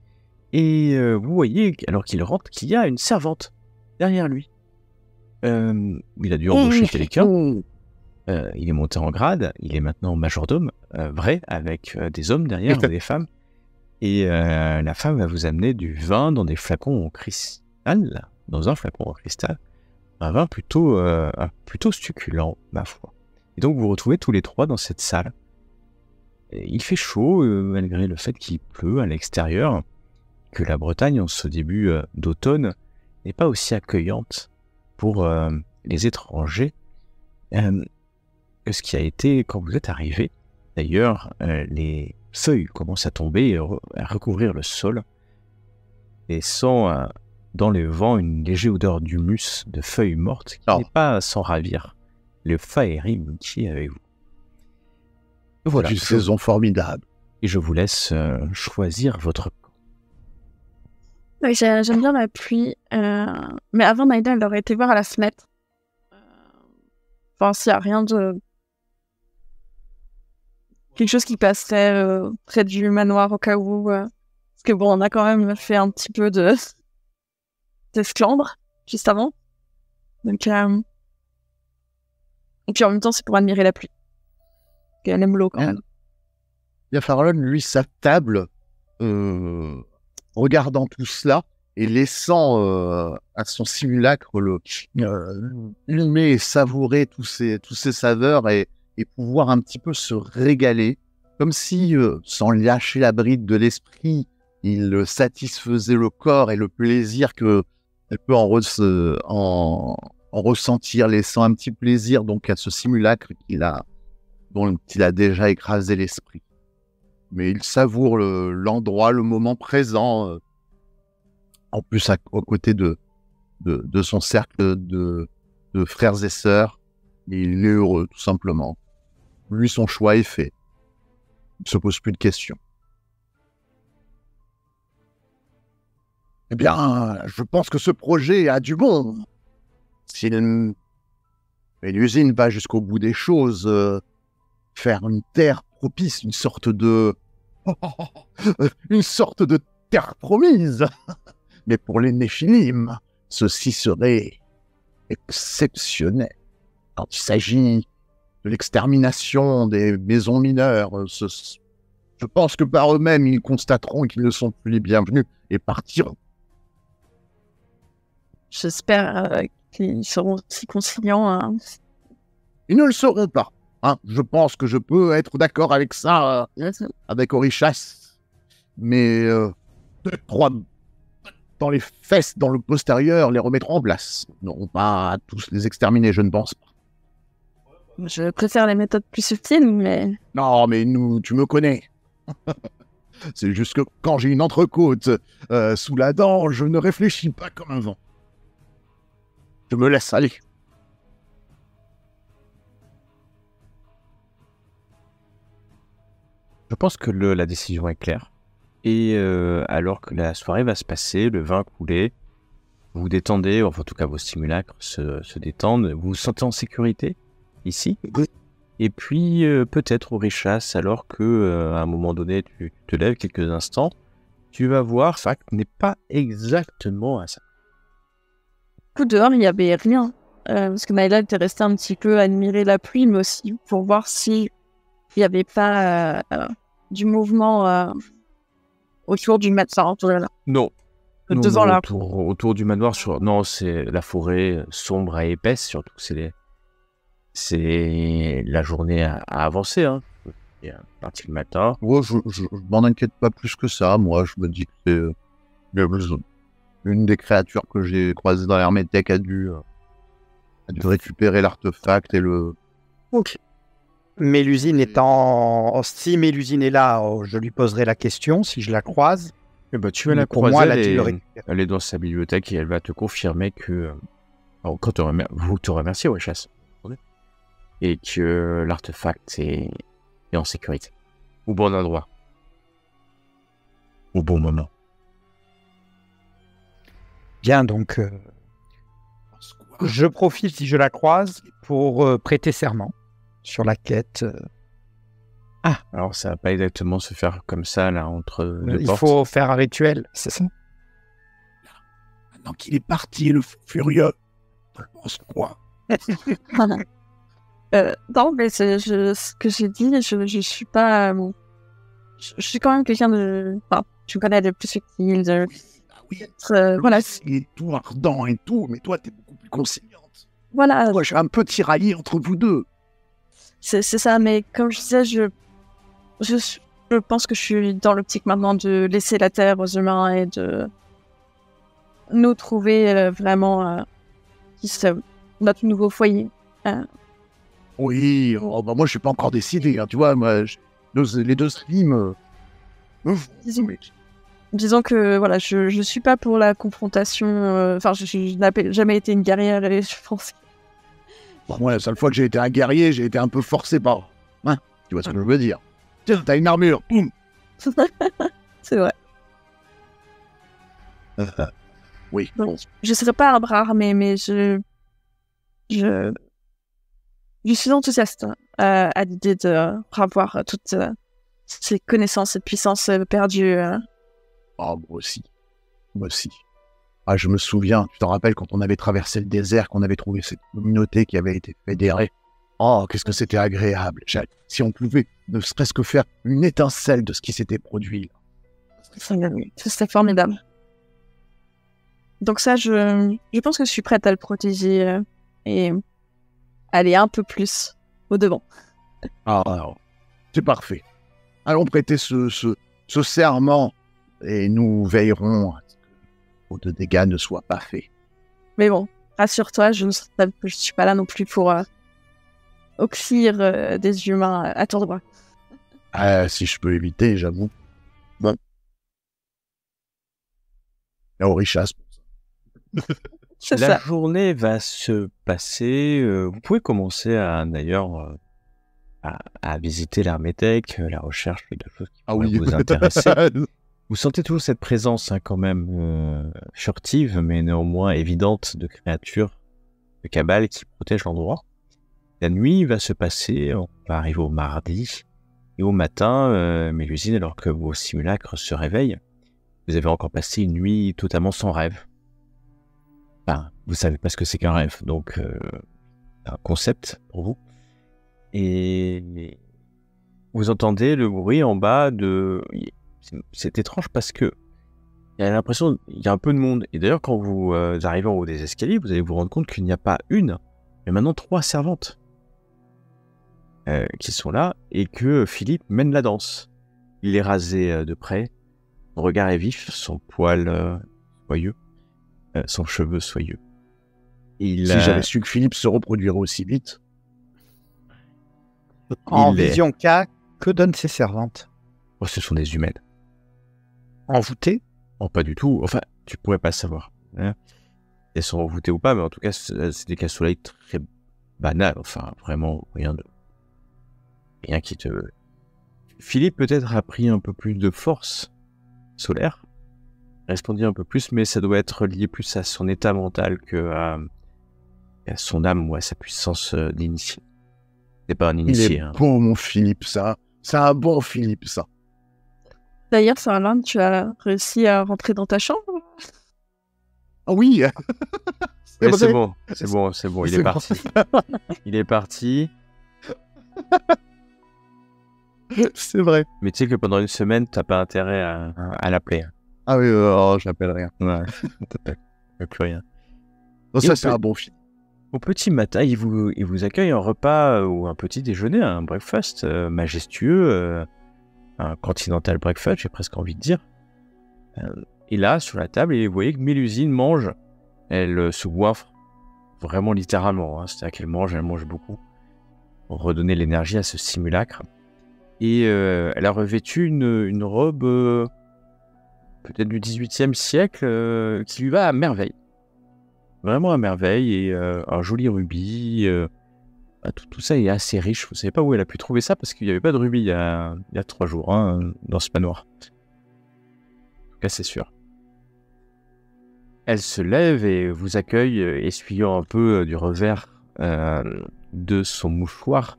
Et vous voyez, alors qu'il rentre, qu'il y a une servante derrière lui. Il a dû embaucher quelqu'un. Il est monté en grade. Il est maintenant majordome, vrai, avec des hommes derrière, des femmes. Et la femme va vous amener du vin dans des flacons en cristal, dans un flacon en cristal. Un vin plutôt succulent, ma foi. Et donc vous vous retrouvez tous les trois dans cette salle. Et il fait chaud, malgré le fait qu'il pleut à l'extérieur, que la Bretagne, en ce début d'automne, n'est pas aussi accueillante pour les étrangers que ce qui a été quand vous êtes arrivés. D'ailleurs, les feuilles commencent à tomber et à recouvrir le sol, laissant dans le vent une légère odeur d'humus de feuilles mortes qui n'est pas sans ravir le Faerim qui est avec vous. Voilà. C'est une saison formidable. Et je vous laisse choisir votre camp. Oui, j'aime bien la pluie. Mais avant, Naïda, elle aurait été voir à la fenêtre. Enfin, s'il n'y a rien de... Quelque chose qui passerait près du manoir au cas où. Parce que bon, on a quand même fait un petit peu d'esclandre juste avant. Donc, et puis en même temps, c'est pour admirer la pluie. Parce qu'elle aime l'eau quand même. Bien, Farallon, lui, sa table, regardant tout cela et laissant à son simulacre humer et savourer tous ces saveurs et pouvoir un petit peu se régaler, comme si, sans lâcher la bride de l'esprit, il satisfaisait le corps et le plaisir qu'elle peut en ressentir, laissant un petit plaisir donc à ce simulacre dont il a déjà écrasé l'esprit. Mais il savoure l'endroit, le moment présent, en plus aux côtés de son cercle de frères et sœurs. Et il est heureux, tout simplement. Lui, son choix est fait. Il ne se pose plus de questions. Eh bien, je pense que ce projet a du bon. Mais l'usine va jusqu'au bout des choses, faire une terre propice, une sorte de terre promise. Mais pour les Néphilim, ceci serait exceptionnel. Quand il s'agit de l'extermination des maisons mineures, je pense que par eux-mêmes, ils constateront qu'ils ne sont plus les bienvenus et partiront. J'espère qu'ils seront aussi conciliants. Hein. Ils ne le seront pas. Hein. Je pense que je peux être d'accord avec ça, avec Orichas. Mais 3 dans les fesses, dans le postérieur, les remettront en place. Non, pas à tous les exterminer, je ne pense pas. Je préfère les méthodes plus subtiles, mais... Non, mais tu me connais. C'est juste que quand j'ai une entrecôte sous la dent, je ne réfléchis pas comme un vent. Je me laisse aller. Je pense que la décision est claire. Et alors que la soirée va se passer, le vin couler, vous détendez, enfin en tout cas vos simulacres se détendent, vous vous sentez en sécurité ici. Et puis peut-être Aurichas, alors que à un moment donné tu te lèves quelques instants, tu vas voir, Fact n'est pas exactement à ça. Du coup, dehors, il n'y avait rien. Parce que Naila était restée un petit peu à admirer la pluie, mais aussi pour voir si il n'y avait pas du mouvement autour du manoir. Non. Devant la autour du manoir, non, c'est la forêt sombre et épaisse, surtout que c'est la journée à avancer, hein. Et à partir du matin. Ouais, je m'en inquiète pas plus que ça. Moi, je me dis que c'est une des créatures que j'ai croisées dans l'Hermétech a dû récupérer l'artefact et le... Ok. Mélusine étant... Si Mélusine est là, je lui poserai la question si je la croise. Eh ben, tu vas la pour croiser, moi, elle est dans sa bibliothèque et elle va te confirmer que... vous te remerciez, Aurichas. Et que l'artefact est en sécurité. Au bon endroit. Au bon moment. Bien, donc... je profite, si je la croise, pour prêter serment sur la quête. Ah, alors ça va pas exactement se faire comme ça, là, entre deux Il portes. faut faire un rituel, c'est ça? Maintenant qu'il est parti, le furieux, je pense quoi? Non, mais ce que j'ai dit, je suis pas... je suis quand même quelqu'un de... Enfin, tu me connais de plus subtil, de... Ah oui, voilà. il est tout ardent et tout, mais toi, t'es beaucoup plus conciliante. Voilà, Moi, je suis un peu tiraillé entre vous deux. c'est ça, mais comme je disais, je pense que je suis dans l'optique maintenant de laisser la terre aux humains et de nous trouver vraiment notre nouveau foyer. Oui, bah moi, je suis pas encore décidé, hein, tu vois, moi, les deux avis me Disons que voilà, je suis pas pour la confrontation. Enfin, je n'ai jamais été une guerrière et je pense. Bon, moi, la seule fois que j'ai été un guerrier, j'ai été un peu forcé par... Hein, tu vois ce que je veux dire? Tiens, t'as une armure. C'est vrai. Oui. Donc, je serais pas un bras armé, mais je suis enthousiaste à l'idée de revoir toutes ces connaissances et puissances perdues. Ah, moi aussi. Moi aussi. Ah, je me souviens, tu t'en rappelles quand on avait traversé le désert, qu'on avait trouvé cette communauté qui avait été fédérée. Oh, qu'est-ce que c'était agréable. Si on pouvait ne serait-ce que faire une étincelle de ce qui s'était produit. C'est formidable. Donc ça, je pense que je suis prête à le protéger et aller un peu plus au devant. Ah, alors, c'est parfait. Allons prêter ce serment et nous veillerons à ce que de dégâts ne soient pas faits. Mais bon, rassure-toi, je suis pas là non plus pour oxyre des humains à tour de bras. Ah, si je peux éviter, j'avoue. Bon. La Aurichas. C'est La ça. journée va se passer. Vous pouvez commencer d'ailleurs à visiter l'Hermétech, la recherche de choses qui pourraient vous intéresser. Vous sentez toujours cette présence quand même furtive, mais néanmoins évidente de créatures de cabale qui protègent l'endroit. La nuit va se passer, on va arriver au mardi, et au matin, Mélusine, alors que vos simulacres se réveillent, vous avez encore passé une nuit totalement sans rêve. Enfin, vous savez pas ce que c'est qu'un rêve, donc un concept pour vous. Et vous entendez le bruit en bas de... C'est étrange parce que il y a l'impression qu'il y a un peu de monde. Et d'ailleurs, quand vous arrivez en haut des escaliers, vous allez vous rendre compte qu'il n'y a pas une, mais maintenant 3 servantes qui sont là et que Philippe mène la danse. Il est rasé de près, son regard est vif, son poil soyeux, son cheveu soyeux. Si j'avais su que Philippe se reproduirait aussi vite. En vision K, que donnent ces servantes? Oh, ce sont des humaines. Envoûtées? Oh, pas du tout. Enfin, tu pourrais pas savoir. Hein. Elles sont envoûtées ou pas, mais en tout cas, c'est des casse-soleil très banals. Enfin, vraiment, rien qui te... Philippe, peut-être, a pris un peu plus de force solaire resplendir un peu plus, mais ça doit être lié plus à son état mental qu'à à son âme ou à sa puissance d'initié. C'est pas un Il initié. est bon, mon Philippe, ça. C'est un bon Philippe, ça. D'ailleurs, Sarlan, tu as réussi à rentrer dans ta chambre? Ah oui. Mais c'est bon, il C'est est bon. parti. Il est parti. C'est vrai. Mais tu sais que pendant une semaine, t'as pas intérêt à l'appeler. Ah oui, j'appelle rien. Ouais, t'appelles plus rien. Non, Et ça, on c'est peut- un bon Philippe. Au petit matin, il vous accueille un repas ou un petit déjeuner, un breakfast majestueux, un continental breakfast, j'ai presque envie de dire. Et là, sur la table, et vous voyez que Mélusine mange. Elle se goinfre, vraiment littéralement. C'est-à-dire qu'elle mange beaucoup, pour redonner l'énergie à ce simulacre. Et elle a revêtu une robe, peut-être du XVIIIe siècle, qui lui va à merveille. Vraiment à merveille, et un joli rubis. Tout ça est assez riche. Vous savez pas où elle a pu trouver ça, parce qu'il n'y avait pas de rubis il y a 3 jours dans ce manoir. En tout cas, c'est sûr. Elle se lève et vous accueille, essuyant un peu du revers de son mouchoir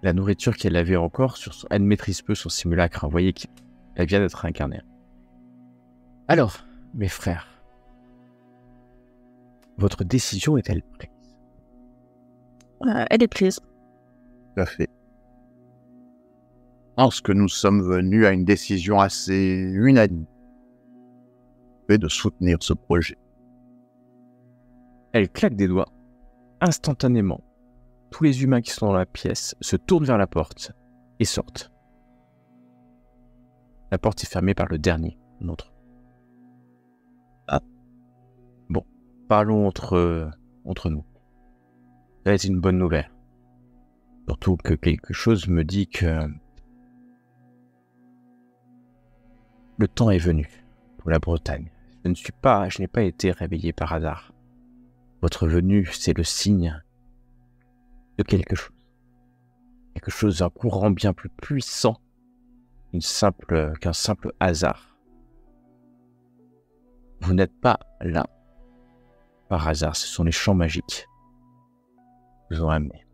la nourriture qu'elle avait encore sur son... Elle maîtrise peu son simulacre. Vous voyez qu'elle vient d'être incarnée. Alors, mes frères, votre décision est-elle prise? Elle est prise. Tout à fait. Parce que nous sommes venus à une décision assez unanime. Et de soutenir ce projet. Elle claque des doigts. Instantanément, tous les humains qui sont dans la pièce se tournent vers la porte et sortent. La porte est fermée par le dernier d'entre eux. Ah. Bon, parlons entre nous. Ça va être une bonne nouvelle. Surtout que quelque chose me dit que le temps est venu pour la Bretagne. Je n'ai pas été réveillé par hasard. Votre venue, c'est le signe de quelque chose. Quelque chose d'un courant bien plus puissant qu'un simple hasard. Vous n'êtes pas là par hasard, ce sont les champs magiques qui vous ont amené.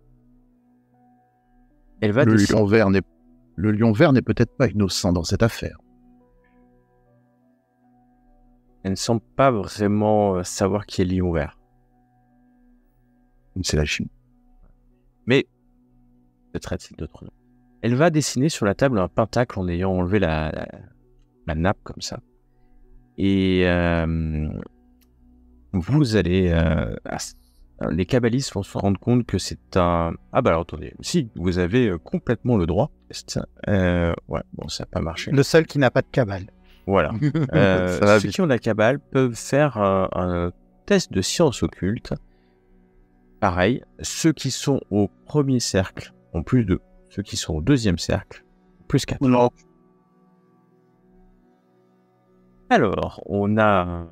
Elle va Le décider. lion vert n'est peut-être pas innocent dans cette affaire. Elle ne semble pas vraiment savoir qui est le lion vert. C'est la Chine. Mais se traite-t-il d'autre nom. Elle va dessiner sur la table un pentacle en ayant enlevé la nappe comme ça. Et vous allez... les kabbalistes vont se rendre compte que c'est un... Ah bah alors attendez, si, vous avez complètement le droit. Ouais, bon, ça n'a pas marché. Le seul qui n'a pas de cabale. Voilà. Ça va Ceux vite. qui ont la Kabbale peuvent faire un test de science occulte. Pareil, ceux qui sont au premier cercle ont plus 2. Ceux qui sont au deuxième cercle, plus 4. Non. Alors, on a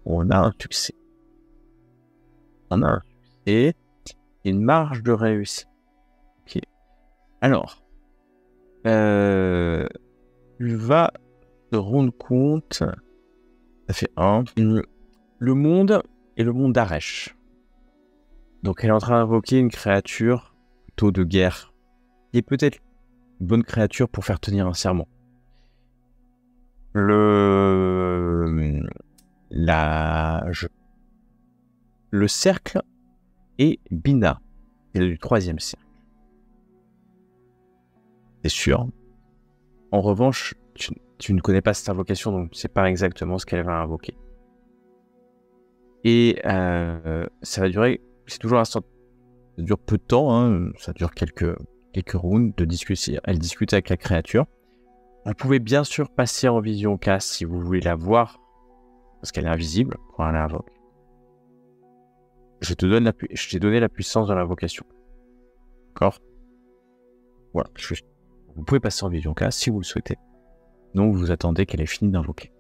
un succès. On a un succès et une marge de réussite. Ok. Alors, il va se rendre compte, ça fait 1, le monde est le monde d'Aresh. Donc elle est en train d'invoquer une créature plutôt de guerre, qui est peut-être une bonne créature pour faire tenir un serment. Le cercle est Bina, c'est du 3e cercle. C'est sûr. En revanche, tu ne connais pas cette invocation, donc tu ne sais pas exactement ce qu'elle va invoquer. Et ça va durer, c'est toujours un instant, ça dure peu de temps, hein, ça dure quelques rounds de discussion. Elle discute avec la créature. Vous pouvez bien sûr passer en vision casse si vous voulez la voir, parce qu'elle est invisible quand elle invoque. Je t'ai donné la puissance de l'invocation. D'accord ? Voilà. Vous pouvez passer en vision casse si vous le souhaitez. Donc vous attendez qu'elle ait fini d'invoquer.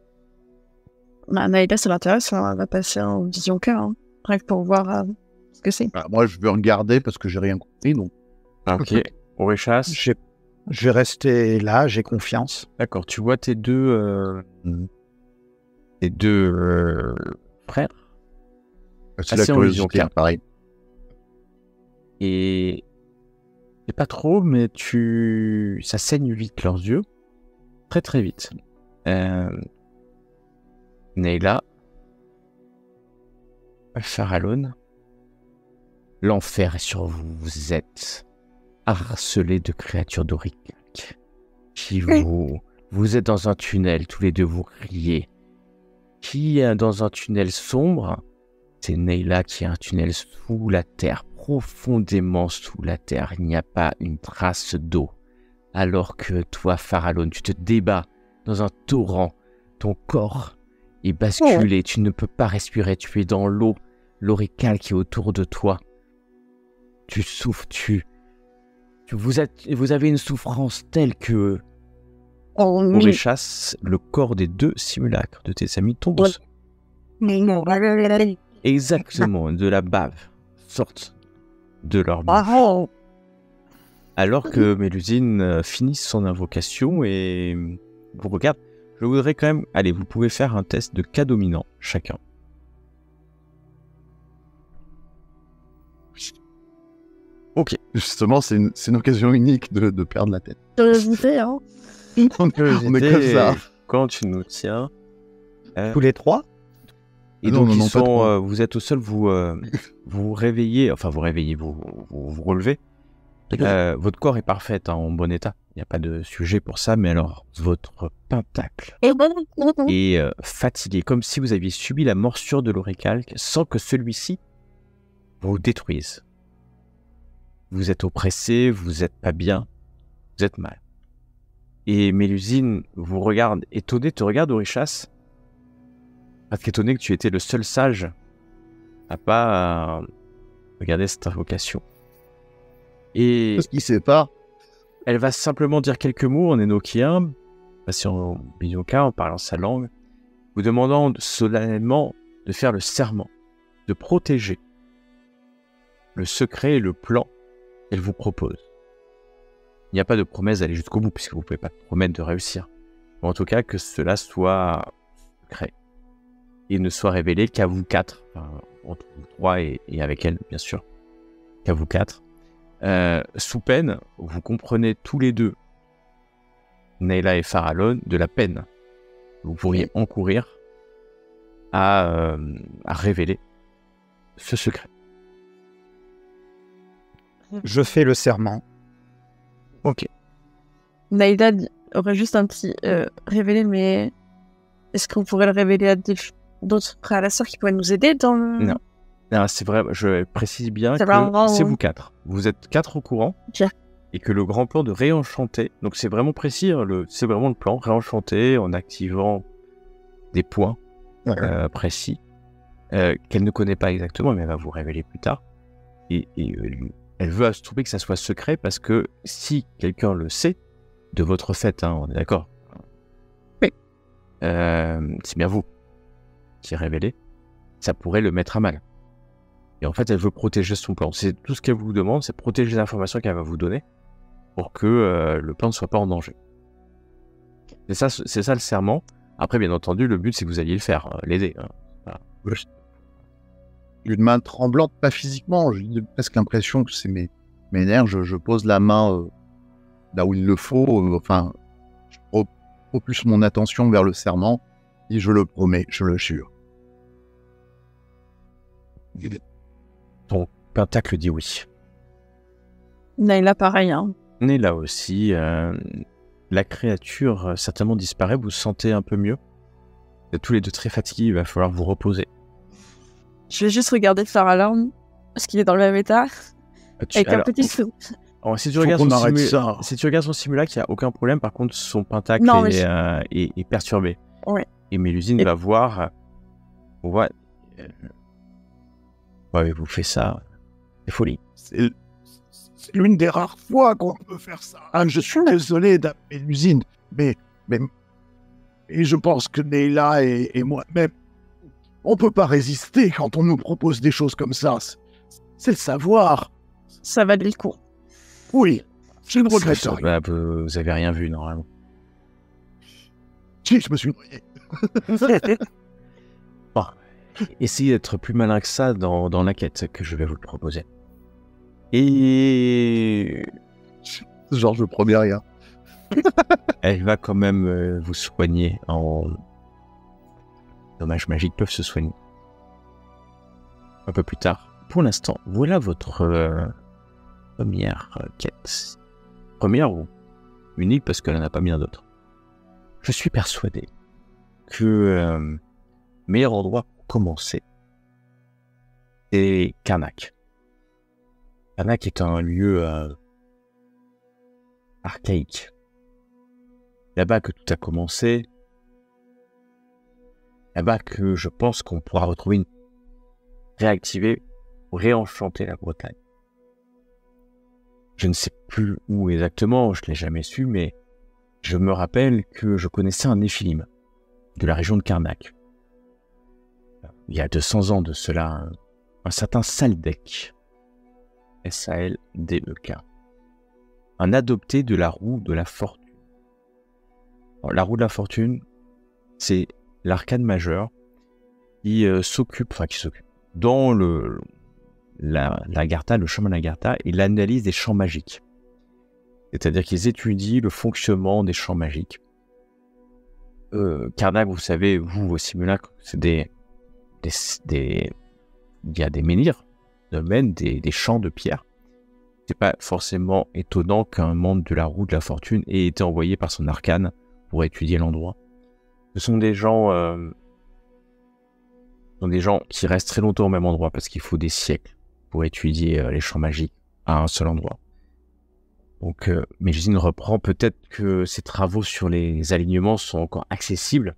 Bah, Naïla, ça l'intéresse, hein, elle va passer en vision K, hein, rien que pour voir ce que c'est. Ah, moi, je veux regarder parce que j'ai rien compris. Donc, Ok. Oréchas. Je vais rester là, j'ai confiance. D'accord. Tu vois tes deux tes deux frères. C'est la Assez en curiosité, vision, pareil. Et pas trop, mais ça saigne vite leurs yeux. Très très vite. Neyla. Farallon. L'enfer est sur vous. Vous êtes harcelés de créatures d'Aurikalk. Vous êtes dans un tunnel, tous les deux vous criez. Qui est dans un tunnel sombre? C'est Neyla qui est un tunnel sous la terre, profondément sous la terre. Il n'y a pas une trace d'eau. Alors que toi, Farallon, tu te débats dans un torrent. Ton corps est basculé, tu ne peux pas respirer, tu es dans l'eau. L'Aurikalk qui est autour de toi. Tu souffres, vous avez une souffrance telle que Oréchas, le corps des deux simulacres de tes amis tombe au sol. Exactement, de la bave sorte de leur bouche. Alors que Mélusine finit son invocation et vous regarde. Je voudrais quand même... Allez, vous pouvez faire un test de cas dominant, chacun. Ok. Justement, c'est une occasion unique de perdre la tête. Curiosité, hein. On est comme ça. Quand tu nous tiens... Tous les trois. Et non, donc, non, pas trop. vous êtes au sol, vous réveillez, enfin vous relevez. Votre corps est parfait, hein, en bon état. Il n'y a pas de sujet pour ça, mais alors, votre pentacle est fatigué, comme si vous aviez subi la morsure de l'Aurikalk sans que celui-ci vous détruise. Vous êtes oppressé, vous n'êtes pas bien, vous êtes mal. Et Mélusine vous regarde, étonné, te regarde, Oréchas, parce qu'étonné que tu étais le seul sage à pas regarder cette invocation. Et Qu'est-ce qu'il sait pas? elle va simplement dire quelques mots en énoquien, passer en Bidioka, en parlant sa langue, vous demandant solennellement de faire le serment, de protéger le secret et le plan qu'elle vous propose. Il n'y a pas de promesse d'aller jusqu'au bout, puisque vous ne pouvez pas promettre de réussir. Mais en tout cas, que cela soit secret et ne soit révélé qu'à vous quatre, enfin, entre vous trois et avec elle, bien sûr, qu'à vous quatre. Sous peine, vous comprenez tous les deux, Neyla et Farallon, de la peine que vous pourriez encourir à révéler ce secret. Je fais le serment. Ok. Neyla aurait juste un petit révélé, mais est-ce qu'on pourrait le révéler à d'autres frères et sœurs qui pourraient nous aider dans le... Non. Non, c'est vrai, je précise bien C'est que vraiment... c'est vous quatre. Vous êtes quatre au courant. Ok. Et que le grand plan de réenchanter, donc c'est vraiment précis, c'est vraiment le plan, réenchanter en activant des points précis, qu'elle ne connaît pas exactement, mais elle va vous révéler plus tard. Et elle veut à ce trouver que ça soit secret, parce que si quelqu'un le sait, de votre fait, hein, on est d'accord? Oui. C'est bien vous qui révélez, ça pourrait le mettre à mal. Et en fait, elle veut protéger son plan. C'est tout ce qu'elle vous demande, c'est protéger les informations qu'elle va vous donner pour que le plan ne soit pas en danger. C'est ça le serment. Après, bien entendu, le but, c'est que vous alliez le faire, l'aider. Hein. Voilà. D'une main tremblante, pas physiquement, j'ai presque l'impression que c'est mes nerfs, je pose la main là où il le faut, enfin, je propulse mon attention vers le serment, et je le promets, je le jure. Ton pentacle dit oui. Neyla, pareil, hein. Et là aussi, la créature certainement disparaît, vous sentez un peu mieux. Vous êtes tous les deux très fatigués, il va falloir vous reposer. Je vais juste regarder Farallon, parce qu'il est dans le même état, avec un petit sou. Alors, si tu regardes son simulacre, il n'y a aucun problème. Par contre, son pentacle est perturbé. Ouais. Et Mélusine va voir... Ouais, vous faites ça. C'est folie. C'est l'une des rares fois qu'on peut faire ça. Ah, je suis désolé d'appeler l'usine, mais je pense que Neyla et moi-même, on peut pas résister quand on nous propose des choses comme ça. C'est le savoir. Ça valait le coup. Oui, je ne regrette rien. Vous avez rien vu, normalement. Si, je me suis noyé. essayez d'être plus malin que ça dans la quête que je vais vous proposer. Et Genre, je promets rien. elle va quand même vous soigner en dommages magiques peuvent se soigner un peu plus tard. Pour l'instant, voilà votre première quête. Première ou unique parce qu'elle n'en a pas bien d'autres. Je suis persuadé que meilleur endroit pour commencer, c'est Karnak. Karnak est un lieu archaïque. Là-bas que tout a commencé. Là-bas que je pense qu'on pourra retrouver réactiver ou réenchanter la Bretagne. Je ne sais plus où exactement, je ne l'ai jamais su, mais je me rappelle que je connaissais un Néphilim de la région de Karnak. Il y a 200 ans de cela, un certain Saldek, S-A-L-D-E-K, un adopté de la roue de la fortune. Alors, la roue de la fortune, c'est l'arcane majeur qui s'occupe dans l'Agartha, le chemin de l'Agartha, et l'analyse des champs magiques. C'est-à-dire qu'ils étudient le fonctionnement des champs magiques. Karnak, vous savez, vos simulacres, c'est il y a des menhirs, des champs de pierre. C'est pas forcément étonnant qu'un membre de la roue de la fortune ait été envoyé par son arcane pour étudier l'endroit. Ce sont des gens qui restent très longtemps au même endroit parce qu'il faut des siècles pour étudier les champs magiques à un seul endroit. Donc, Mélusine reprend peut-être que ses travaux sur les alignements sont encore accessibles.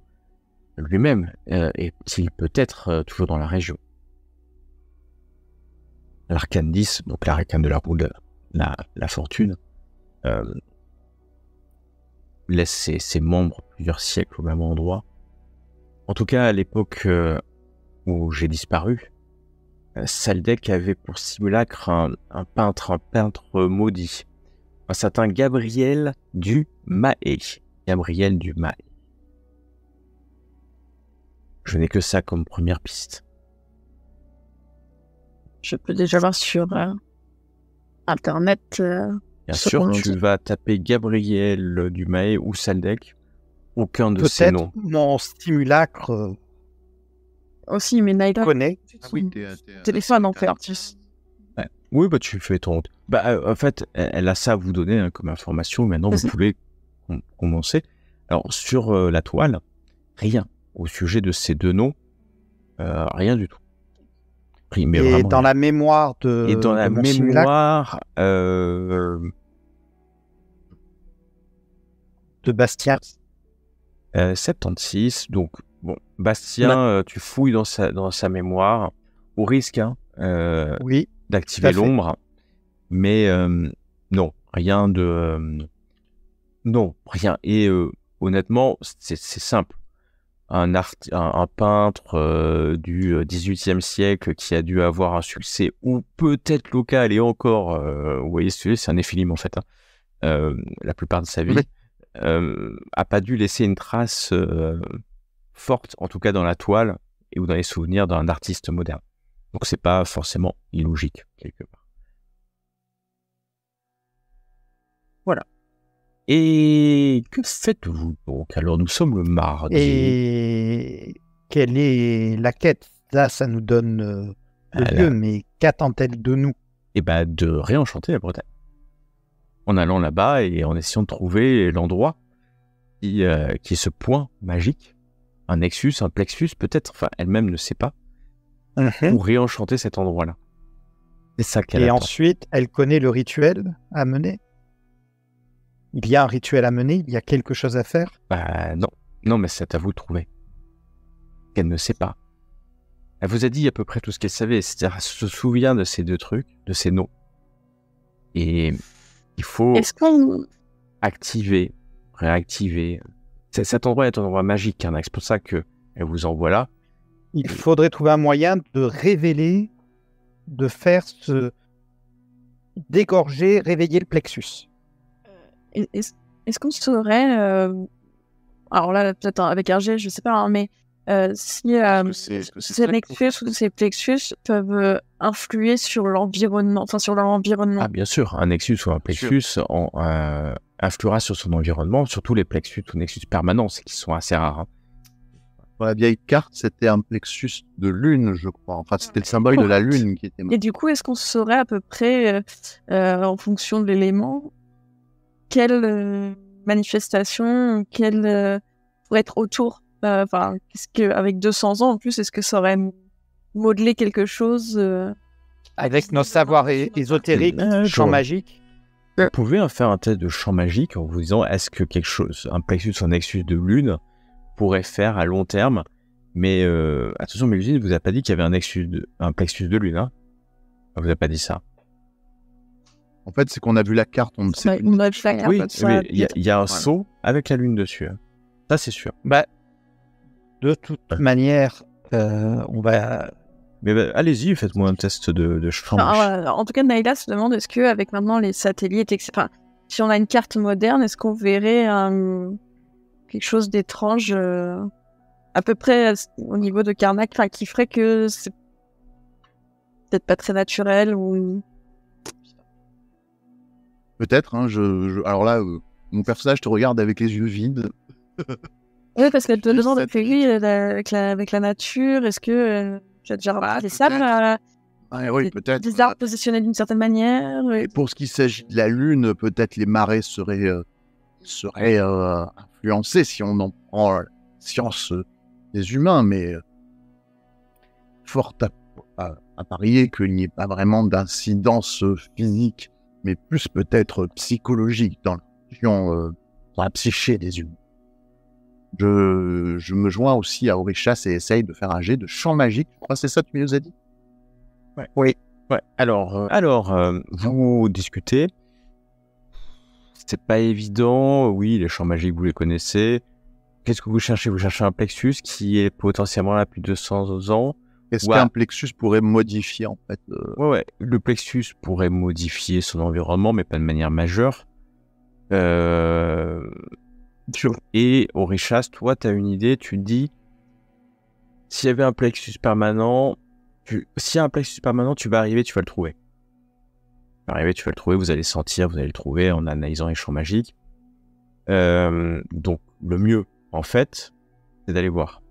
Lui-même est-il peut-être toujours dans la région. L'arcane 10, donc l'arcane de la roue de la fortune, laisse ses membres plusieurs siècles au même endroit. En tout cas, à l'époque où j'ai disparu, Saldek avait pour simulacre un peintre maudit, un certain Gabriel du Mahé. Gabriel du Mahé. Je n'ai que ça comme première piste. Je peux déjà voir sur Internet. Bien sûr, tu vas taper Gabriel du Mahé ou Saldek. Aucun de ces noms. Peut-être mon simulacre Aussi, mais Naïla connaît. téléphone en fait. Ouais. Oui, bah tu fais ton... en fait, elle a ça à vous donner comme information. Maintenant, vous pouvez commencer. Alors, sur la toile, rien au sujet de ces deux noms. Rien du tout. Mais et dans rien. la mémoire de Et dans la mon simulacre mémoire... de Bastien. 76, donc bon, Bastien, tu fouilles dans sa mémoire, au risque Oui, d'activer tout à fait. l'ombre, mais non, rien de... non, rien. Et honnêtement, c'est simple. Un peintre du XVIIIe siècle qui a dû avoir un succès, ou peut-être local, et encore, vous voyez, c'est un Néphilim en fait, la plupart de sa vie. A pas dû laisser une trace forte, en tout cas dans la toile et ou dans les souvenirs d'un artiste moderne. Donc c'est pas forcément illogique quelque part. Voilà. Et que faites-vous donc? Alors nous sommes le mardi. Et quelle est la quête? Là, ça nous donne le lieu, mais qu'attend-elle de nous? Et de réenchanter la Bretagne. En allant là-bas et en essayant de trouver l'endroit qui est ce point magique, un nexus, un plexus, peut-être, enfin, elle-même ne sait pas, pour réenchanter cet endroit-là. C'est ça qu'elle attend. Et ensuite, elle connaît le rituel à mener? Il y a un rituel à mener? Il y a quelque chose à faire? Non. Non, mais c'est à vous de trouver. Elle ne sait pas. Elle vous a dit à peu près tout ce qu'elle savait, c'est-à-dire elle se souvient de ces deux trucs, de ces noms. Et il faut activer, réactiver. Cet endroit est un endroit magique, hein, c'est pour ça qu'elle vous envoie là. Il faudrait trouver un moyen de révéler, de faire se dégorger, réveiller le plexus. Est-ce qu'on saurait... Alors là, peut-être avec un jet, je sais pas, hein, mais si ces nexus ou ces plexus peuvent influer sur l'environnement, enfin sur leur environnement. Ah, bien sûr, un nexus ou un plexus influera sur son environnement, surtout les plexus ou nexus permanents, c'est qui sont assez rares. Hein. Dans la vieille carte, c'était un plexus de lune, je crois. Enfin, c'était le symbole de la lune qui était. Et du coup, est-ce qu'on saurait à peu près, en fonction de l'élément, quelle manifestation, quelle pourrait être autour? Enfin, qu'est-ce que, avec 200 ans en plus, est-ce que ça aurait modelé quelque chose Avec nos savoirs ésotériques, champ magique. Vous pouvez faire un test de champ magique en vous disant est-ce que quelque chose, un plexus ou un nexus de lune, pourrait faire à long terme. Mais attention, Mélusine ne vous a pas dit qu'il y avait un plexus de lune. Hein. Elle vous a pas dit ça. En fait, c'est qu'on a vu la carte, on ne sait plus. On a fait Oui, mais il y a un seau avec la lune dessus. Hein. Ça, c'est sûr. Bah, de toute manière, on va... Mais allez-y, faites-moi un test de champ magique. En tout cas, Naïla se demande est-ce qu'avec maintenant les satellites, enfin, si on a une carte moderne, est-ce qu'on verrait quelque chose d'étrange à peu près au niveau de Karnak, qui ferait que c'est peut-être pas très naturel ou... Peut-être, hein, alors là, mon personnage te regarde avec les yeux vides. Oui, parce qu'elle te demande avec la nature, est-ce que tu as déjà remarqué ça Oui, peut-être. Des arbres positionnés d'une certaine manière. Et pour ce qui s'agit de la Lune, peut-être les marées seraient influencées si on en prend la science des humains, mais fort à parier qu'il n'y ait pas vraiment d'incidence physique, mais plus peut-être psychologique dans la psyché des humains. Je me joins aussi à Orishas et essaye de faire un jet de champ magique. Je crois que c'est ça que tu nous as dit. Ouais. Oui. Ouais. Alors, vous discutez. C'est pas évident. Oui, les champs magiques, vous les connaissez. Qu'est-ce que vous cherchez? Vous cherchez un plexus qui est potentiellement là depuis 200 ans. Est-ce qu'un plexus pourrait modifier, en fait Ouais. Le plexus pourrait modifier son environnement, mais pas de manière majeure. Et Orishas, toi, tu as une idée, tu te dis, s'il y avait un plexus permanent, s'il y a un plexus permanent, tu vas arriver, tu vas le trouver. Vous allez sentir, vous allez le trouver en analysant les champs magiques. Donc, le mieux, en fait, c'est d'aller voir.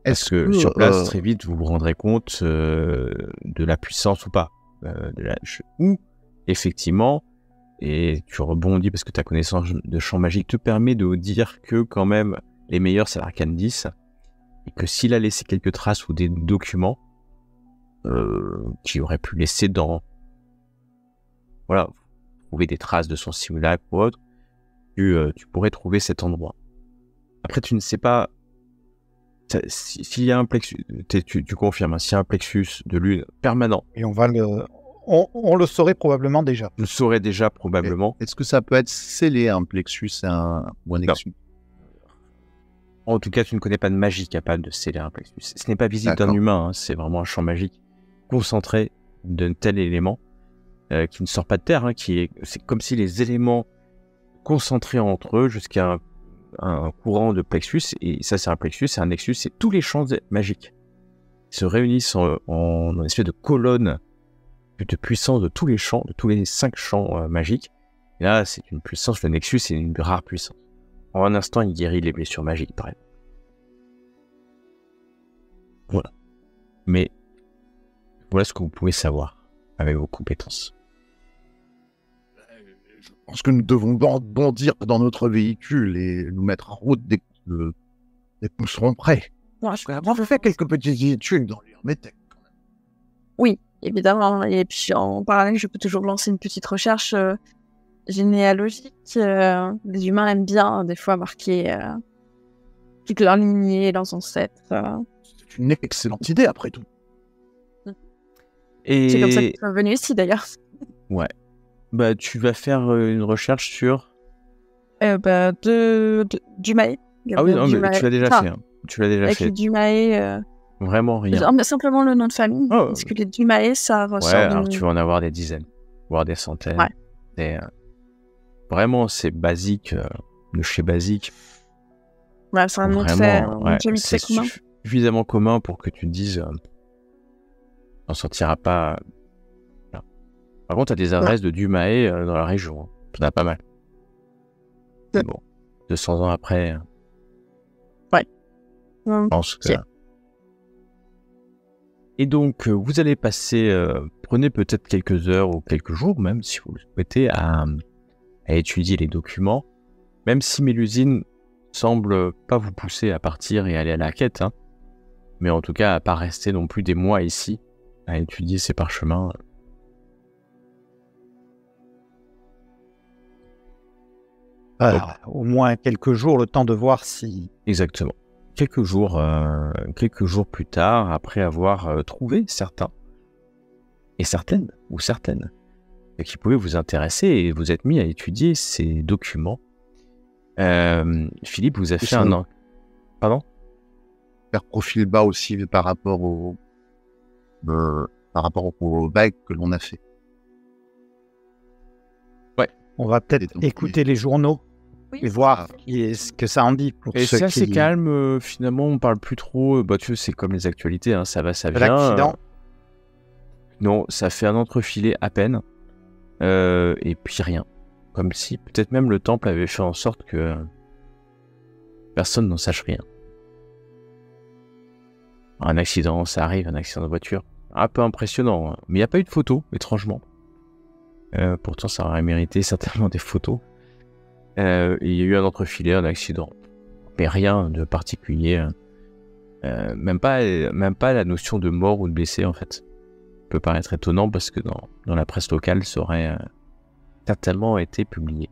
Parce que sur place, très vite, vous vous rendrez compte de la puissance ou pas. Ou, effectivement, et tu rebondis parce que ta connaissance de champ magique te permet de dire que quand même les meilleurs c'est l'arcane 10 et que s'il a laissé quelques traces ou des documents qu'il aurait pu laisser dans trouver des traces de son simulacre ou autre, tu pourrais trouver cet endroit. Après tu ne sais pas s'il y a un plexus, tu confirmes, s'il y a un plexus de lune permanent. Et on le saurait probablement déjà. Je le saurais déjà probablement. Est-ce que ça peut être scellé un plexus ou un nexus? En tout cas, tu ne connais pas de magie capable de sceller un plexus. Ce n'est pas visible d'un humain, hein, c'est vraiment un champ magique concentré d'un tel élément qui ne sort pas de terre. Hein, c'est comme si les éléments concentrés entre eux jusqu'à un courant de plexus, et ça c'est un plexus, c'est un nexus, c'est tous les champs magiques qui se réunissent en une espèce de colonne de puissance de tous les champs, de tous les 5 champs magiques. Et là, c'est une puissance, le nexus, c'est une rare puissance. En un instant, il guérit les blessures magiques, par exemple. Voilà. Mais voilà ce que vous pouvez savoir avec vos compétences. Je pense que nous devons bondir dans notre véhicule et nous mettre en route dès que nous serons prêts. On fait quelques petites études dans l'Hermétech. Oui, évidemment. Et puis en parallèle, je peux toujours lancer une petite recherche généalogique. Les humains aiment bien des fois marquer toute leur lignée, leurs ancêtres. C'est une excellente idée après tout. Et... C'est comme ça qu'ils sont venus ici d'ailleurs. Ouais. Bah tu vas faire une recherche sur... du Maé. Ah oui, non, mais tu l'as déjà fait. Hein. Tu l'as déjà avec fait. Avec du Maé... Vraiment rien. Simplement le nom de famille. Parce que les Dumae, ça ressort. Ouais, alors tu vas en avoir des dizaines, voire des centaines. Ouais. Et, vraiment, c'est basique, de chez basique. Ouais, c'est un nom Vraiment, ouais, très c'est commun. suffisamment commun pour que tu te dises, on s'en sortira pas. Voilà. Par contre, t'as des adresses de Dumae dans la région. Hein. T'en as pas mal. Mais bon, 200 ans après, je pense que... Et donc, vous allez passer, prenez peut-être quelques heures ou quelques jours même, si vous le souhaitez, à étudier les documents, même si Mélusine semble pas vous pousser à partir et aller à la quête, hein, mais en tout cas à pas rester non plus des mois ici à étudier ces parchemins. Au moins quelques jours, le temps de voir si... Exactement. Quelques jours plus tard, après avoir trouvé certains, et certaines, qui pouvaient vous intéresser, et vous êtes mis à étudier ces documents. Philippe vous a fait un... Pardon ? Faire profil bas aussi par rapport aux bagues que l'on a fait. On va peut-être écouter les journaux et voir ce que ça en dit. Et c'est assez calme, finalement, on parle plus trop. Tu sais, c'est comme les actualités, hein, ça va, ça vient. L'accident non, ça fait un entrefilet à peine. Et puis rien. Comme si peut-être même le temple avait fait en sorte que personne n'en sache rien. Un accident, ça arrive, un accident de voiture. Un peu impressionnant, hein. Mais il n'y a pas eu de photos, étrangement. Pourtant, ça aurait mérité certainement des photos. Et il y a eu un entrefilet, un accident. Mais rien de particulier. Même pas la notion de mort ou de blessé, en fait. Ça peut paraître étonnant parce que dans la presse locale, ça aurait certainement été publié.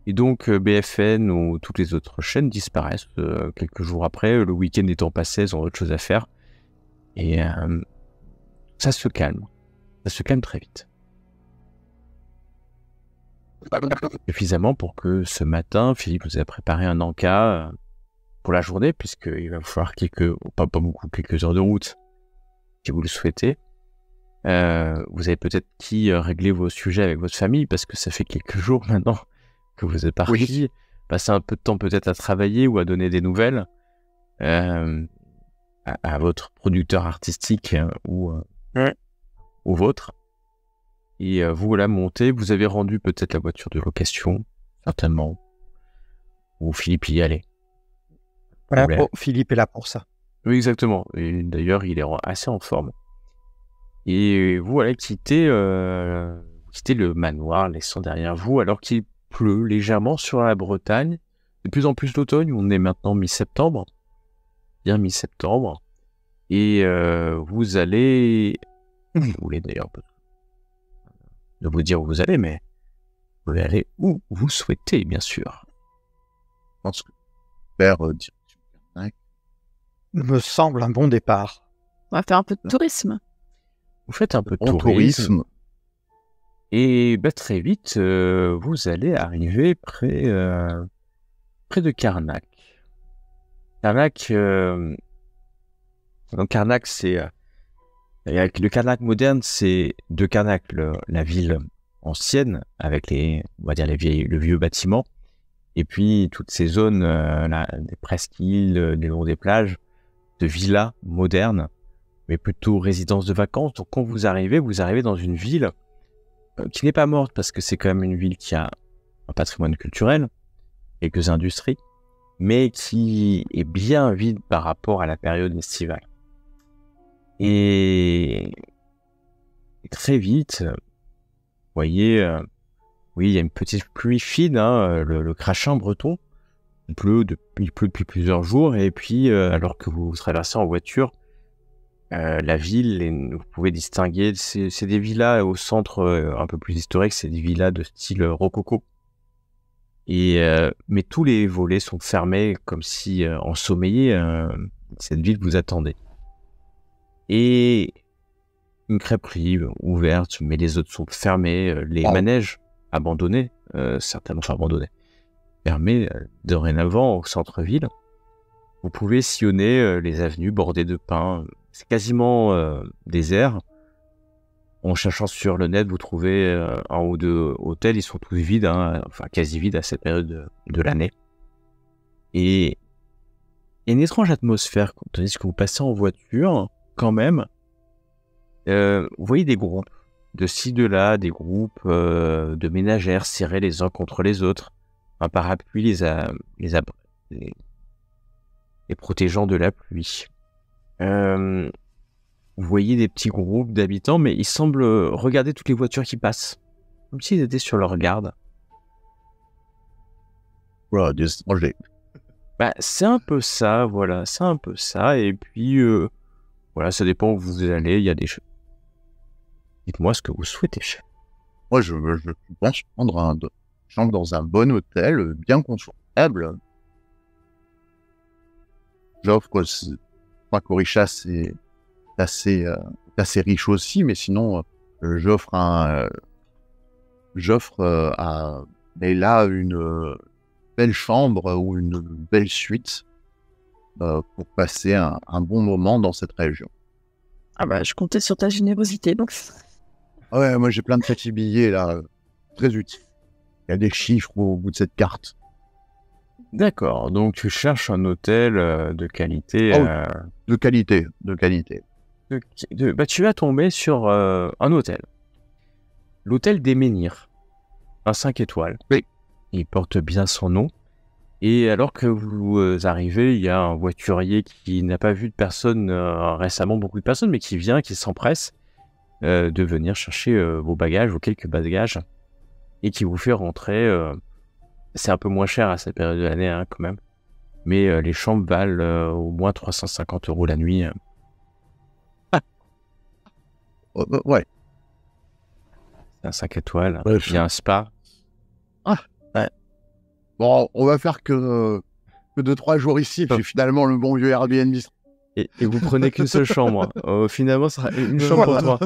Et donc, BFN ou toutes les autres chaînes disparaissent quelques jours après. Le week-end étant passé, elles ont autre chose à faire. Et ça se calme. Ça se calme très vite. Suffisamment pour que ce matin, Philippe vous a préparé un encas pour la journée, puisqu'il va vous falloir pas beaucoup, quelques heures de route, si vous le souhaitez. Vous avez peut-être régler vos sujets avec votre famille, parce que ça fait quelques jours maintenant que vous êtes parti. Oui. Passez un peu de temps peut-être à travailler ou à donner des nouvelles à votre producteur artistique ou vôtre. Et vous la montez, vous avez rendu peut-être la voiture de location, certainement, ou Philippe y allait. Voilà, Philippe est là pour ça. Oui, exactement. Et d'ailleurs, il est assez en forme. Et vous allez quitter le manoir, laissant derrière vous, alors qu'il pleut légèrement sur la Bretagne. De plus en plus l'automne, on est maintenant mi-septembre. Bien mi-septembre. Et vous allez... Vous voulez d'ailleurs de vous dire où vous allez, mais vous allez aller où vous souhaitez, bien sûr. Je pense que faire me semble un bon départ. On va faire un peu de tourisme. Vous faites un peu de tourisme. Et très vite, vous allez arriver près de Karnak. Donc Karnak, c'est... le Karnak moderne, c'est de Karnak, la ville ancienne, avec le vieux bâtiment, et puis toutes ces zones, des presqu'îles, des longs des plages, de villas modernes, mais plutôt résidences de vacances. Donc quand vous arrivez dans une ville qui n'est pas morte, parce que c'est quand même une ville qui a un patrimoine culturel, quelques industries, mais qui est bien vide par rapport à la période estivale. Et très vite, vous voyez, oui, il y a une petite pluie fine, hein, le crachin breton. Il pleut depuis plusieurs jours, et puis alors que vous traversez en voiture, la ville, vous pouvez distinguer, c'est des villas au centre un peu plus historique, c'est des villas de style rococo. Et mais tous les volets sont fermés, comme si ensommeillés, cette ville vous attendait. Et une crêperie ouverte, mais les autres sont fermés, les manèges abandonnés, certainement abandonnés, fermés dorénavant au centre-ville. Vous pouvez sillonner les avenues bordées de pins, c'est quasiment désert. En cherchant sur le net, vous trouvez un ou deux hôtels, ils sont tous vides, hein, enfin quasi vides à cette période de l'année. Et y a une étrange atmosphère tandis que vous passez en voiture, quand même. Vous voyez des groupes de ci, de là, des groupes de ménagères serrés les uns contre les autres. Un parapluie les protégeant de la pluie. Vous voyez des petits groupes d'habitants, mais ils semblent regarder toutes les voitures qui passent. Comme s'ils étaient sur leur garde. Voilà, des étrangers. Bah, c'est un peu ça, voilà, c'est un peu ça. Et puis, voilà, ça dépend où vous allez. Il y a des choses. Dites-moi ce que vous souhaitez. Moi, je pense prendre un chambre dans un bon hôtel, bien confortable. J'offre, je crois qu'Orichas est assez riche aussi, mais sinon, j'offre à Leila une belle chambre ou une belle suite pour passer un bon moment dans cette région. Ah bah, je comptais sur ta générosité, donc... Ah ouais, moi j'ai plein de petits billets là, très utiles. Il y a des chiffres au bout de cette carte. D'accord, donc tu cherches un hôtel de qualité. De qualité. Bah, tu vas tomber sur un hôtel. L'hôtel des Menhirs. Un 5 étoiles. Oui. Il porte bien son nom. Et alors que vous arrivez, il y a un voiturier qui n'a pas vu de personne récemment, beaucoup de personnes, mais qui vient, qui s'empresse de venir chercher vos bagages, vos quelques bagages, et qui vous fait rentrer. C'est un peu moins cher à cette période de l'année, hein, quand même. Mais les chambres valent au moins 350 € la nuit. Ouais. C'est un 5 étoiles. Ouais, il y a un spa. Bon, on va faire que 2-3 jours ici, puis finalement le bon vieux Airbnb. Et vous prenez qu'une seule chambre. Finalement, ce sera une chambre pour toi.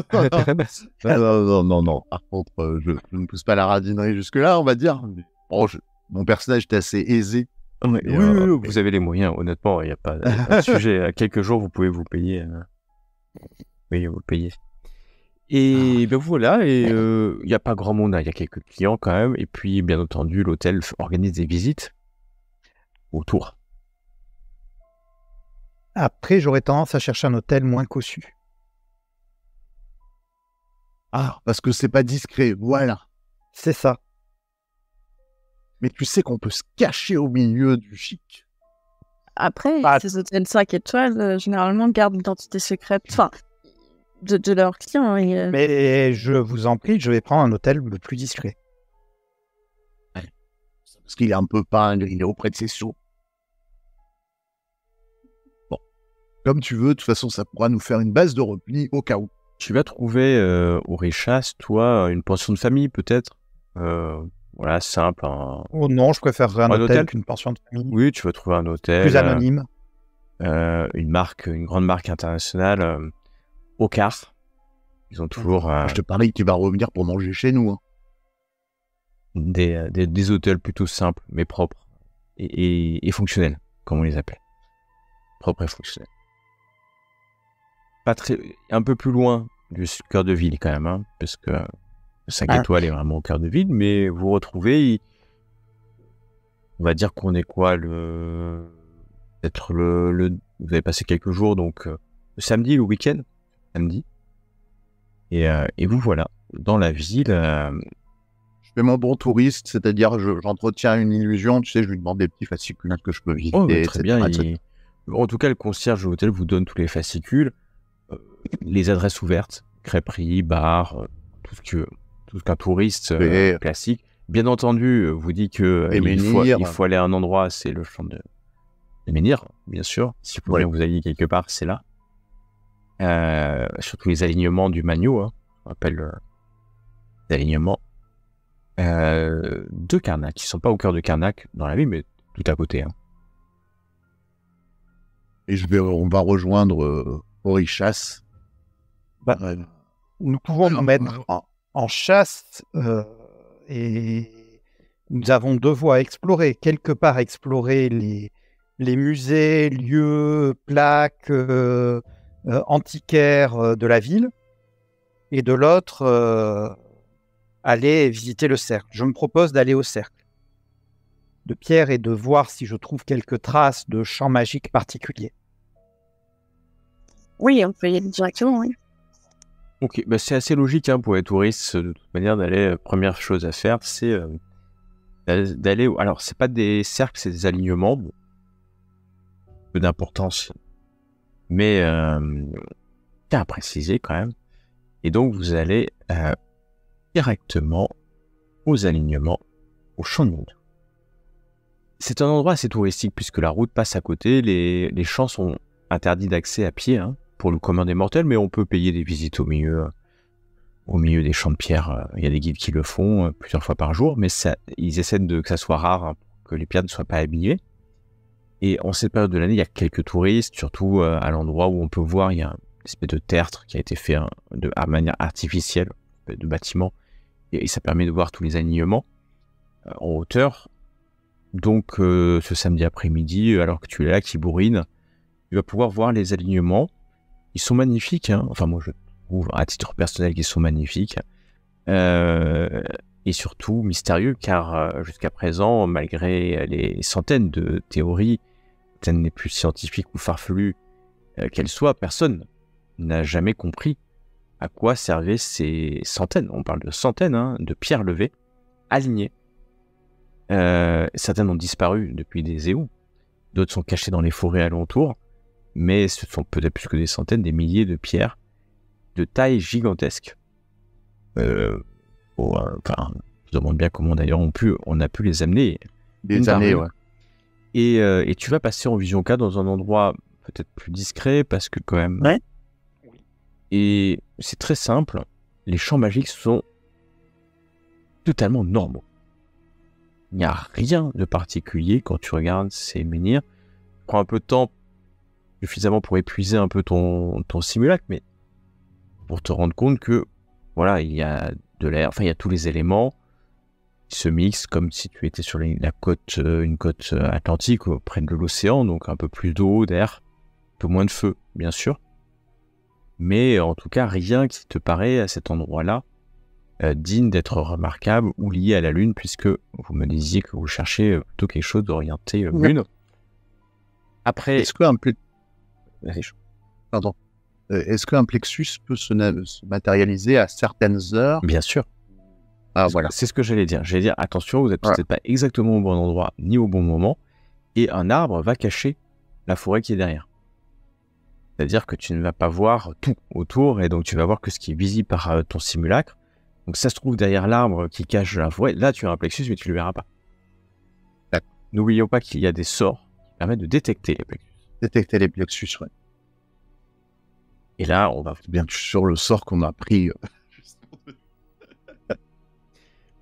Non. Par contre, je ne pousse pas la radinerie jusque-là, on va dire. Mais, bon, mon personnage était assez aisé. Oui, vous avez les moyens, honnêtement, il n'y a pas de sujet. À quelques jours, vous pouvez vous payer. Oui, vous le payez. Et ben voilà, et il n'y a pas grand monde, il y a quelques clients quand même. Et puis, bien entendu, l'hôtel organise des visites autour. Après, j'aurais tendance à chercher un hôtel moins cossu. Ah, parce que c'est pas discret, voilà. C'est ça. Mais tu sais qu'on peut se cacher au milieu du chic. Après, Bah, ces hôtels 5 étoiles, généralement, gardent l'identité secrète, enfin, de leurs clients. Et, Mais je vous en prie, je vais prendre un hôtel le plus discret. Parce qu'il est un peu pingre, il est auprès de ses sous. Bon, comme tu veux, de toute façon, ça pourra nous faire une base de repli au cas où. Tu vas trouver au Richas, toi, une pension de famille peut-être. Voilà, simple. Oh non, je préférerais un hôtel hôtel qu'une pension de famille. Oui, tu vas trouver un hôtel. Plus anonyme. Une grande marque internationale, Ocar. Ils ont toujours Je te parie que tu vas revenir pour manger chez nous. Hein. des hôtels plutôt simples, mais propres et fonctionnels, comme on les appelle. Propres et fonctionnels. Un peu plus loin du cœur de ville quand même, hein, parce que le 5 étoiles est vraiment au cœur de ville, mais vous retrouvez, on va dire qu'on est quoi, peut-être vous avez passé quelques jours, donc le samedi, le week-end, samedi, et vous voilà, dans la ville. Je fais mon bon touriste, c'est-à-dire j'entretiens une illusion, tu sais, je lui demande des petits fascicules que je peux visiter, Oh, très etc., bien. etc. En tout cas, le concierge de l'hôtel vous donne tous les fascicules, les adresses ouvertes, crêperie, bar, tout ce qu'un touriste classique. Bien entendu, vous dit que il faut aller à un endroit, c'est le champ de Menhirs, bien sûr. Si vous voulez vous alliez quelque part, c'est là. Surtout les alignements du Magno, hein, on appelle les alignements de Carnac, qui ne sont pas au cœur de Carnac dans la ville, mais tout à côté. Hein. Et on va rejoindre Orichas. Nous pouvons nous mettre en chasse et nous avons deux voies à explorer. Quelque part, explorer les musées, lieux, plaques antiquaires de la ville, et de l'autre, aller visiter le cercle. Je me propose d'aller au cercle. de pierre et de voir si je trouve quelques traces de champ magique particulier. Oui, on peut y aller directement, oui. Ok, bah c'est assez logique pour les touristes, de toute manière, d'aller, première chose à faire, c'est d'aller... Alors, c'est pas des cercles, c'est des alignements, bon, peu d'importance, mais à préciser quand même. Et donc, vous allez directement aux alignements, au champ de monde. C'est un endroit assez touristique, puisque la route passe à côté, les champs sont interdits d'accès à pied, pour le commun des mortels, mais on peut payer des visites au milieu des champs de pierre. Il y a des guides qui le font plusieurs fois par jour, mais ils essaient que ça soit rare, que les pierres ne soient pas abîmées. Et en cette période de l'année, il y a quelques touristes, surtout à l'endroit où on peut voir, il y a une espèce de tertre qui a été fait à manière artificielle, de bâtiment, et ça permet de voir tous les alignements en hauteur. Donc ce samedi après-midi, alors que tu es là, qui bourrine, tu vas pouvoir voir les alignements. Ils sont magnifiques, enfin moi je trouve à titre personnel qu'ils sont magnifiques, et surtout mystérieux, car jusqu'à présent, malgré les centaines de théories, certaines les plus scientifiques ou farfelues qu'elles soient, personne n'a jamais compris à quoi servaient ces centaines, on parle de centaines, de pierres levées, alignées. Certaines ont disparu depuis des éons, d'autres sont cachées dans les forêts alentours, mais ce sont peut-être plus que des centaines, des milliers de pierres de taille gigantesque. Je me demande bien comment d'ailleurs on a pu les amener. Des années, ouais. Et tu vas passer en vision K dans un endroit peut-être plus discret, parce que quand même... Ouais. Et c'est très simple, les champs magiques sont totalement normaux. Il n'y a rien de particulier quand tu regardes ces menhirs. Prends un peu de temps, suffisamment pour épuiser un peu ton simulacre, mais pour te rendre compte que voilà, il y a de l'air, enfin il y a tous les éléments qui se mixent, comme si tu étais sur une côte atlantique près de l'océan, donc un peu plus d'eau, d'air, un peu moins de feu, bien sûr. Mais en tout cas, rien qui te paraît à cet endroit-là digne d'être remarquable ou lié à la Lune, puisque vous me disiez que vous cherchez plutôt quelque chose d'orienté Lune. Après... Est-ce qu'un plexus peut se matérialiser à certaines heures? Bien sûr. Ah, voilà. C'est ce que j'allais dire. J'allais dire, attention, vous n'êtes peut-être pas exactement au bon endroit, ni au bon moment, et un arbre va cacher la forêt qui est derrière. C'est-à-dire que tu ne vas pas voir tout autour, et donc tu vas voir que ce qui est visible par ton simulacre. Donc ça se trouve derrière l'arbre qui cache la forêt. Là, tu as un plexus, mais tu ne le verras pas. N'oublions pas qu'il y a des sorts qui permettent de détecter les plexus. Détecter les plexus, ouais. Et là, on va... Bien sûr, le sort qu'on a pris...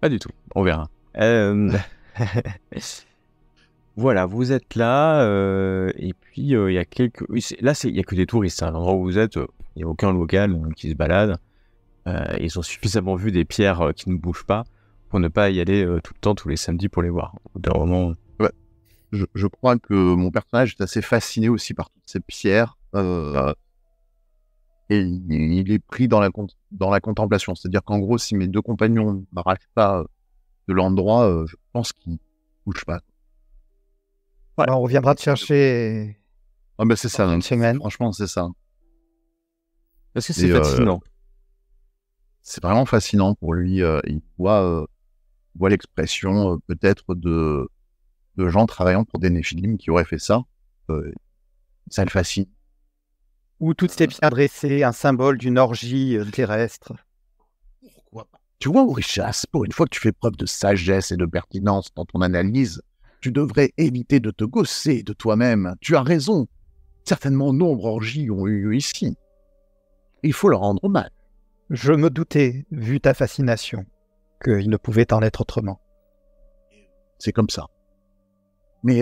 Pas du tout, on verra. Voilà, vous êtes là, et puis il y a quelques... Là, il n'y a que des touristes. L'endroit où vous êtes, il n'y a aucun local qui se balade. Ils ont suffisamment vu des pierres qui ne bougent pas pour ne pas y aller tout le temps, tous les samedis, pour les voir. Au bout d'un moment... Ouais. Je crois que mon personnage est assez fasciné aussi par toutes ces pierres. Et il est pris dans la contemplation. C'est-à-dire qu'en gros, si mes deux compagnons ne m'arrachent pas de l'endroit, je pense qu'ils ne bougent pas. Voilà. On reviendra te chercher. Ah ben c'est ça, une semaine. Franchement, c'est ça. Parce que c'est fascinant. C'est vraiment fascinant pour lui. Il voit l'expression peut-être de gens travaillant pour des néphilim qui auraient fait ça. Ça le fascine. Ou toutes ces pierres dressées, un symbole d'une orgie terrestre. Pourquoi pas? Tu vois, Aurichas, pour une fois que tu fais preuve de sagesse et de pertinence dans ton analyse, tu devrais éviter de te gausser de toi-même. Tu as raison. Certainement, nombre orgies ont eu lieu ici. Il faut leur rendre hommage. Je me doutais, vu ta fascination, qu'il ne pouvait en être autrement. C'est comme ça. Mais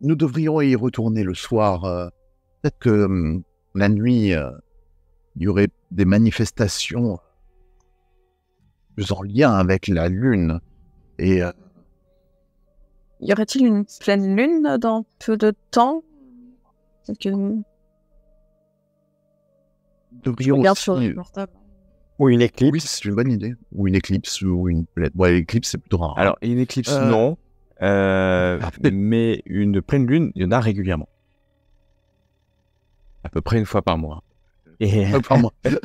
nous devrions y retourner le soir. Peut-être que la nuit, il y aurait des manifestations plus en lien avec la Lune. Et y aurait-il une pleine lune dans peu de temps? devrions Regarde sur aussi... le portable. Ou une éclipse. Oui, c'est une bonne idée. Ou une éclipse, ou une... Ouais, l'éclipse, c'est plutôt rare. Alors, une éclipse, non. Mais une pleine lune, il y en a régulièrement. À peu près une fois par mois. Et Par mois. je,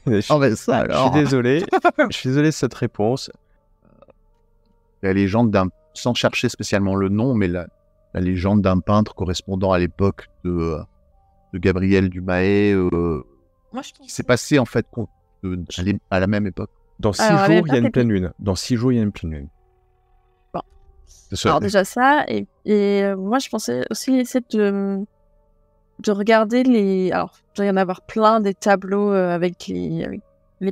mais ça je alors. suis désolé. Je suis désolé de cette réponse. La légende d'un, sans chercher spécialement le nom, mais la légende d'un peintre correspondant à l'époque de Gabriel Dumaé, Moi, je pense. qui s'est passé en fait à la même époque. Dans 6 Alors, elle jours, est il y a une bien pleine lune. Dans 6 jours, il y a une pleine lune. Bon. C'est ça. Alors déjà ça, et moi je pensais aussi essayer de regarder les... Alors, il doit y en avoir plein des tableaux avec les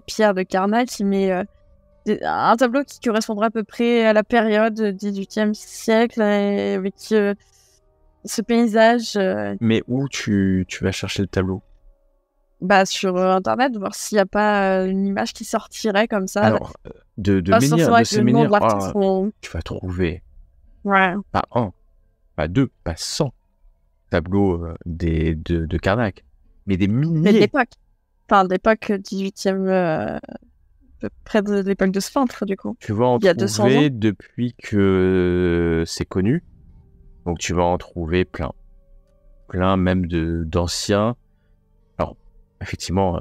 pierres de Karnak, mais un tableau qui correspondrait à peu près à la période 18e siècle, avec ce paysage Mais où tu vas chercher le tableau? sur Internet, voir s'il n'y a pas une image qui sortirait comme ça. Alors, de Pas forcément menhir, de avec ces le nom de menhirs, l'artiste, mais- tu vas trouver Ouais. pas un, pas deux, pas 100 tableaux de Karnak, mais des Mais milliers. d'époque. Enfin, d'époque 18e, près de l'époque de ce peintre, du coup. Tu vas en Il y a 200 trouver ans. depuis que c'est connu. Donc tu vas en trouver plein. Plein même d'anciens. Alors, effectivement,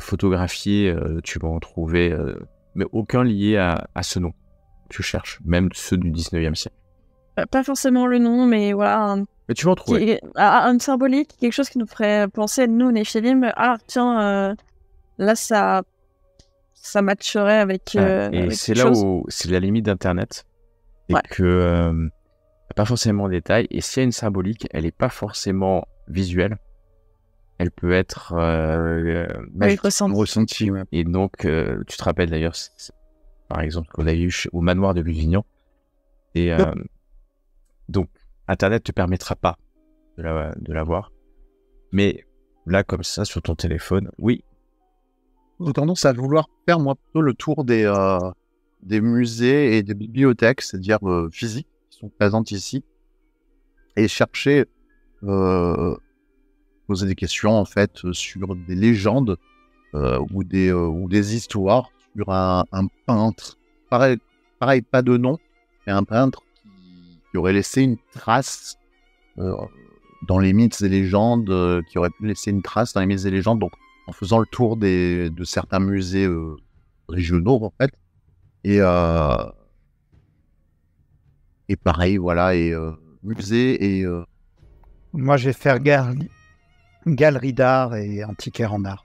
photographiés, tu vas en trouver, mais aucun lié à ce nom. Tu cherches, même ceux du 19e siècle. Pas forcément le nom, mais voilà, Mais tu vas en trouver. une symbolique, quelque chose qui nous ferait penser, nous, Néphilim, ah tiens, là, ça matcherait avec, Et avec c'est quelque là chose. où c'est la limite d'Internet. Et Ouais. que pas forcément en détail. Et s'il y a une symbolique, elle n'est pas forcément visuelle. Elle peut être magique. Ressenti, ouais. Et donc, tu te rappelles d'ailleurs, par exemple, qu'on a eu au manoir de Luvignan. Et donc, Internet te permettra pas de la voir. Mais là, comme ça, sur ton téléphone, oui. J'ai tendance à vouloir faire, moi, plutôt le tour des musées et des bibliothèques, c'est-à-dire physiques, qui sont présentes ici, et chercher, poser des questions, en fait, sur des légendes ou des histoires sur un peintre. Pareil, pas de nom, mais un peintre qui aurait laissé une trace dans les mythes et légendes, qui aurait pu laisser une trace dans les mythes et légendes, donc en faisant le tour de certains musées régionaux, en fait. Et pareil, voilà, et musée et... Moi, je vais faire galerie d'art et antiquaire en art.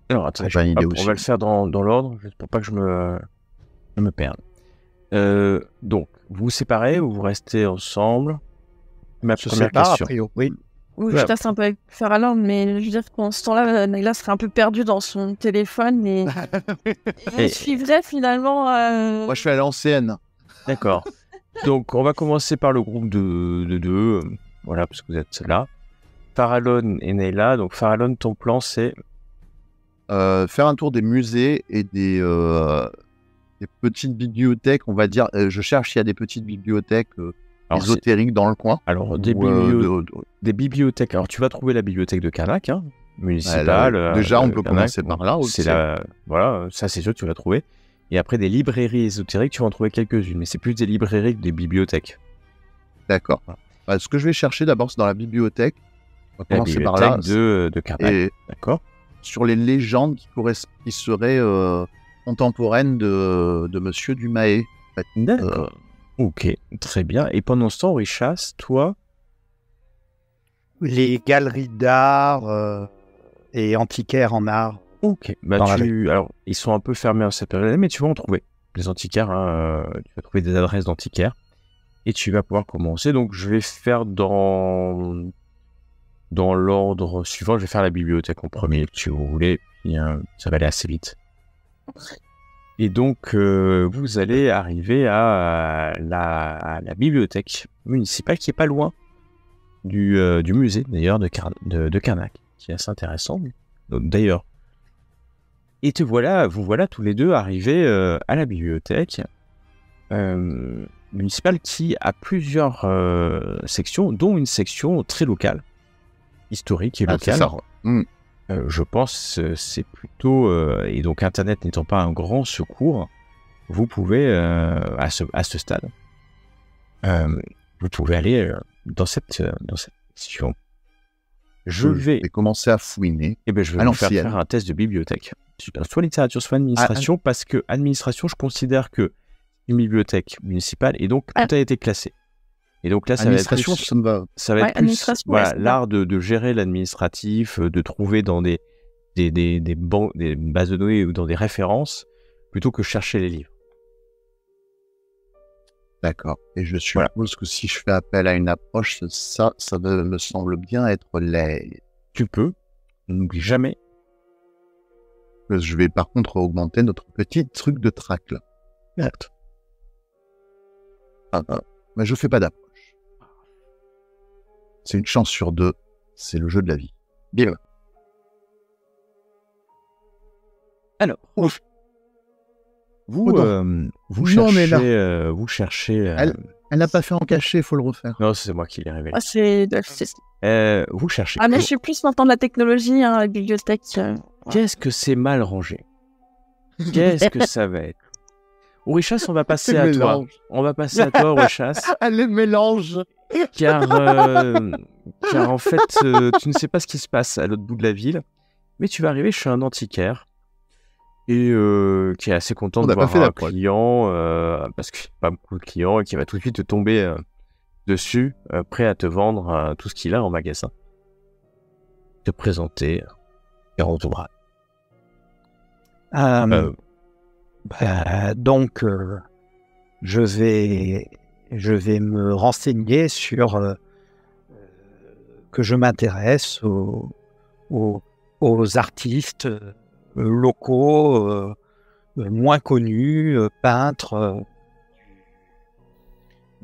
Alors, attends, C'est pas une idée on aussi. va le faire dans l'ordre, juste pour pas que je me perde. Donc, vous vous séparez ou vous restez ensemble? Ma Se première sépare, a question. priori. Oui. Oui, Ouais. je teste un peu avec Farallon, mais je veux dire qu'en ce temps-là, Naila serait un peu perdue dans son téléphone et Et- on suivrait finalement. Moi, je suis à l'ancienne. D'accord. Donc, on va commencer par le groupe de deux. Voilà, parce que vous êtes là. Farallon et Neila. Donc, Farallon, ton plan, c'est... Faire un tour des musées et des petites bibliothèques, on va dire. Je cherche s'il y a des petites bibliothèques Alors, ésotériques dans le coin. Alors, des Ou, des bibliothèques. Alors, tu vas trouver la bibliothèque de Karnak, hein, municipale. là, déjà, on peut Karnak. commencer par là aussi. C'est voilà, ça c'est sûr, tu vas trouver. Et après, des librairies ésotériques, tu vas en trouver quelques-unes, mais c'est plus des librairies que des bibliothèques. D'accord. Ce que je vais chercher d'abord, c'est dans la bibliothèque. On va La commencer par bibliothèque là. de Karnak, Et d'accord. sur les légendes qui seraient contemporaines de Monsieur Dumaé. D'accord. Ok, très bien. Et pendant ce temps, Richas, toi, Les galeries d'art et antiquaires en art. ok. Bah, Dans la alors, ils sont un peu fermés à cette période, mais tu vas en trouver. Les antiquaires, hein, tu vas trouver des adresses d'antiquaires. Et tu vas pouvoir commencer. Donc, je vais faire dans l'ordre suivant. Je vais faire la bibliothèque en premier, si vous voulez. Puis, ça va aller assez vite. Et donc, vous allez arriver à la bibliothèque municipale qui est pas loin du musée, d'ailleurs, de Karnak, qui est assez intéressant, d'ailleurs. Et vous voilà tous les deux arrivés à la bibliothèque municipale qui a plusieurs sections, dont une section très locale, historique et c'est locale. ça. Mm. Je pense c'est plutôt et donc Internet n'étant pas un grand secours, vous pouvez, à ce stade, vous pouvez aller dans cette mission. Je vais commencer à fouiner. je vais vous faire faire un test de bibliothèque. Soit littérature, soit administration, parce que administration, je considère que une bibliothèque municipale, et donc tout a été classé. Et donc là, ça va être plus, ça va être plus l'art de gérer l'administratif, de trouver dans des bases de données ou dans des références, plutôt que chercher les livres. D'accord. Et je suppose que si je fais appel à une approche, ça me semble bien être Tu peux, n'oublie jamais. Je vais par contre augmenter notre petit truc de track là. Merde. Mais je fais pas d'approche. C'est une chance sur 2. C'est le jeu de la vie. Bien. Alors, vous cherchez. Elle n'a pas fait en cachet, faut le refaire. Non, c'est moi qui l'ai révélé. Vous cherchez. Ah, mais je suis plus maintenant de la technologie, la bibliothèque. Qu'est-ce que c'est mal rangé? Qu'est-ce que ça va être? Aurichas, on va passer à toi. On va passer à toi, Aurichas. Elle les mélange. Car en fait, tu ne sais pas ce qui se passe à l'autre bout de la ville, mais tu vas arriver chez un antiquaire et qui est assez content de voir un client, parce qu'il n'y a pas beaucoup de clients, et qui va tout de suite te tomber dessus, prêt à te vendre tout ce qu'il a en magasin. Te présenter et retournera. Donc, je vais me renseigner sur que je m'intéresse aux artistes locaux moins connus, peintres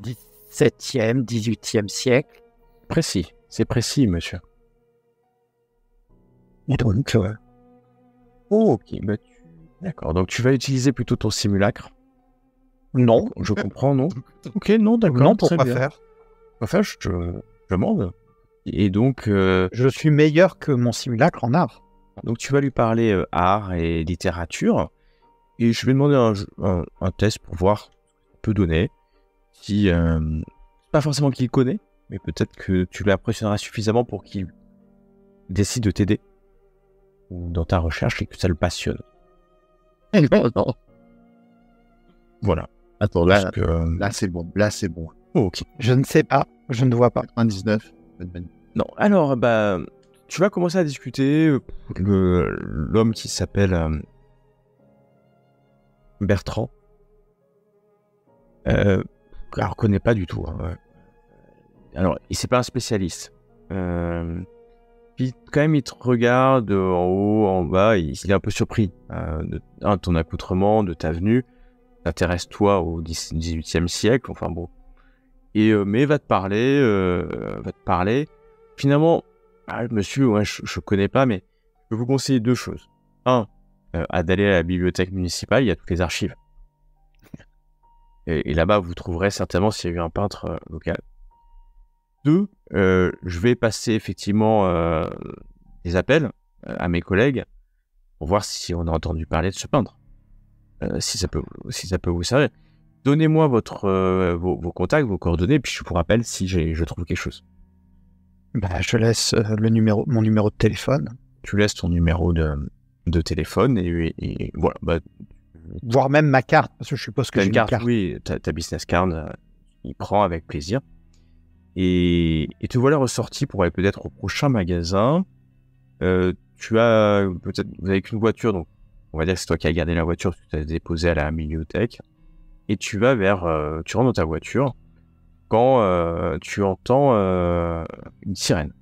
17e, 18e siècle. Précis, c'est précis, monsieur. Et donc, ok, d'accord. Donc tu vas utiliser plutôt ton simulacre. Non. Je comprends, non. Ok, non, d'accord. Non, pourquoi faire? Pourquoi faire, je te demande. Et donc... je suis meilleur que mon simulacre en art. Donc tu vas lui parler art et littérature. Et je vais demander un test pour voir ce qu'il peut donner. Si, pas forcément qu'il connaît, mais peut-être que tu l'impressionneras suffisamment pour qu'il décide de t'aider ou dans ta recherche et que ça le passionne. Non. Voilà. Attends, là c'est bon. Là, c'est bon. Oh, ok. Je ne sais pas. Je ne vois pas. 99. Non. Alors, tu vas commencer à discuter. L'homme qui s'appelle Bertrand. Alors, connaît pas du tout. Hein. Alors, c'est pas un spécialiste. Puis, quand même, il te regarde en haut, en bas. Il est un peu surpris de ton accoutrement, de ta venue. T'intéresses toi au 18e siècle. Enfin bon. Mais va te parler. Finalement, monsieur, je connais pas, mais je peux vous conseiller 2 choses. 1, d'aller à la bibliothèque municipale, il y a toutes les archives. Et là-bas, vous trouverez certainement s'il y a eu un peintre local. 2, je vais passer effectivement des appels à mes collègues pour voir si on a entendu parler de ce peintre. Si ça peut vous servir. Donnez-moi vos contacts, vos coordonnées, puis je vous rappelle si je trouve quelque chose. Je laisse mon numéro de téléphone. Tu laisses ton numéro de téléphone et voilà. Voire même ma carte, parce que je suppose que j'ai une carte. Oui, ta business card, il prend avec plaisir. Et te voilà ressorti pour aller peut-être au prochain magasin. Vous avez qu'une voiture, donc on va dire que c'est toi qui as gardé la voiture parce que tu as déposé à la bibliothèque. Et tu vas tu rentres dans ta voiture quand tu entends une sirène.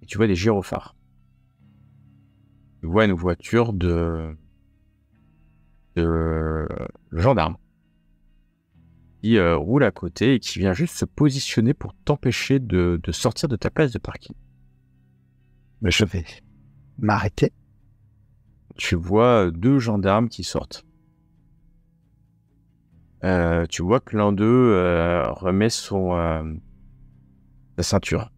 Et tu vois des gyrophares. Tu vois une voiture de gendarme qui roule à côté et qui vient juste se positionner pour t'empêcher de sortir de ta place de parking. Mais je vais m'arrêter. Tu vois 2 gendarmes qui sortent. Tu vois que l'un d'eux remet sa ceinture.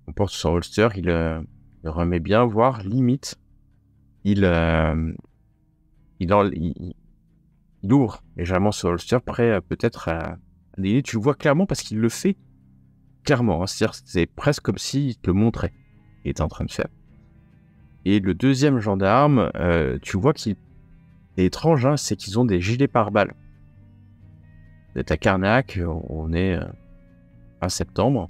On porte son holster, il le remet bien, voire limite, il Il ouvre légèrement ce holster, prêt peut-être à dégainer. Tu le vois clairement parce qu'il le fait clairement. Hein. C'est-à-dire, c'est presque comme s'il te le montrait. Il était en train de faire. Et le deuxième gendarme, tu vois qu'il est étrange, hein, c'est qu'ils ont des gilets pare-balles. Vous êtes à Carnac, on est fin septembre.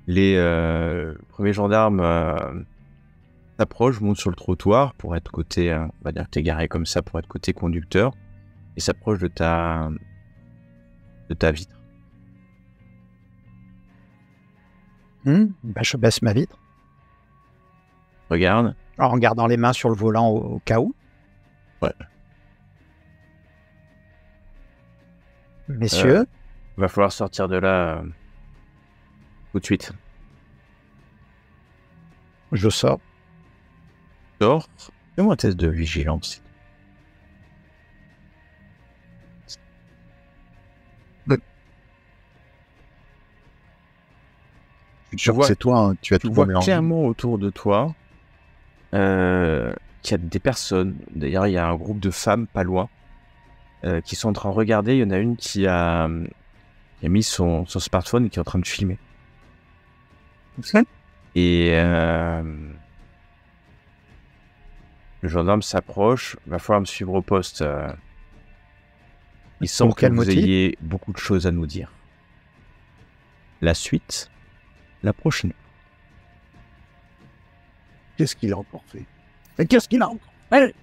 Les premiers gendarmes s'approchent, montent sur le trottoir pour être côté, on va dire que t'es garé comme ça pour être côté conducteur, et s'approchent de ta vitre. Je baisse ma vitre. Regarde. En gardant les mains sur le volant au cas où. Ouais. Messieurs. Va falloir sortir de là tout de suite. Je sors. Sors. Fais-moi un test de vigilance. Je vois que c'est toi, hein, tu as Tu tout vois mélangé. clairement autour de toi qu'il y a des personnes. D'ailleurs, il y a un groupe de femmes pas loin qui sont en train de regarder. Il y en a une qui a mis son smartphone et qui est en train de filmer. Et le gendarme s'approche. Va falloir me suivre au poste. Il semble que vous ayez beaucoup de choses à nous dire. La suite, la prochaine. Qu'est-ce qu'il a encore fait? Mais qu'est-ce qu'il a encore fait?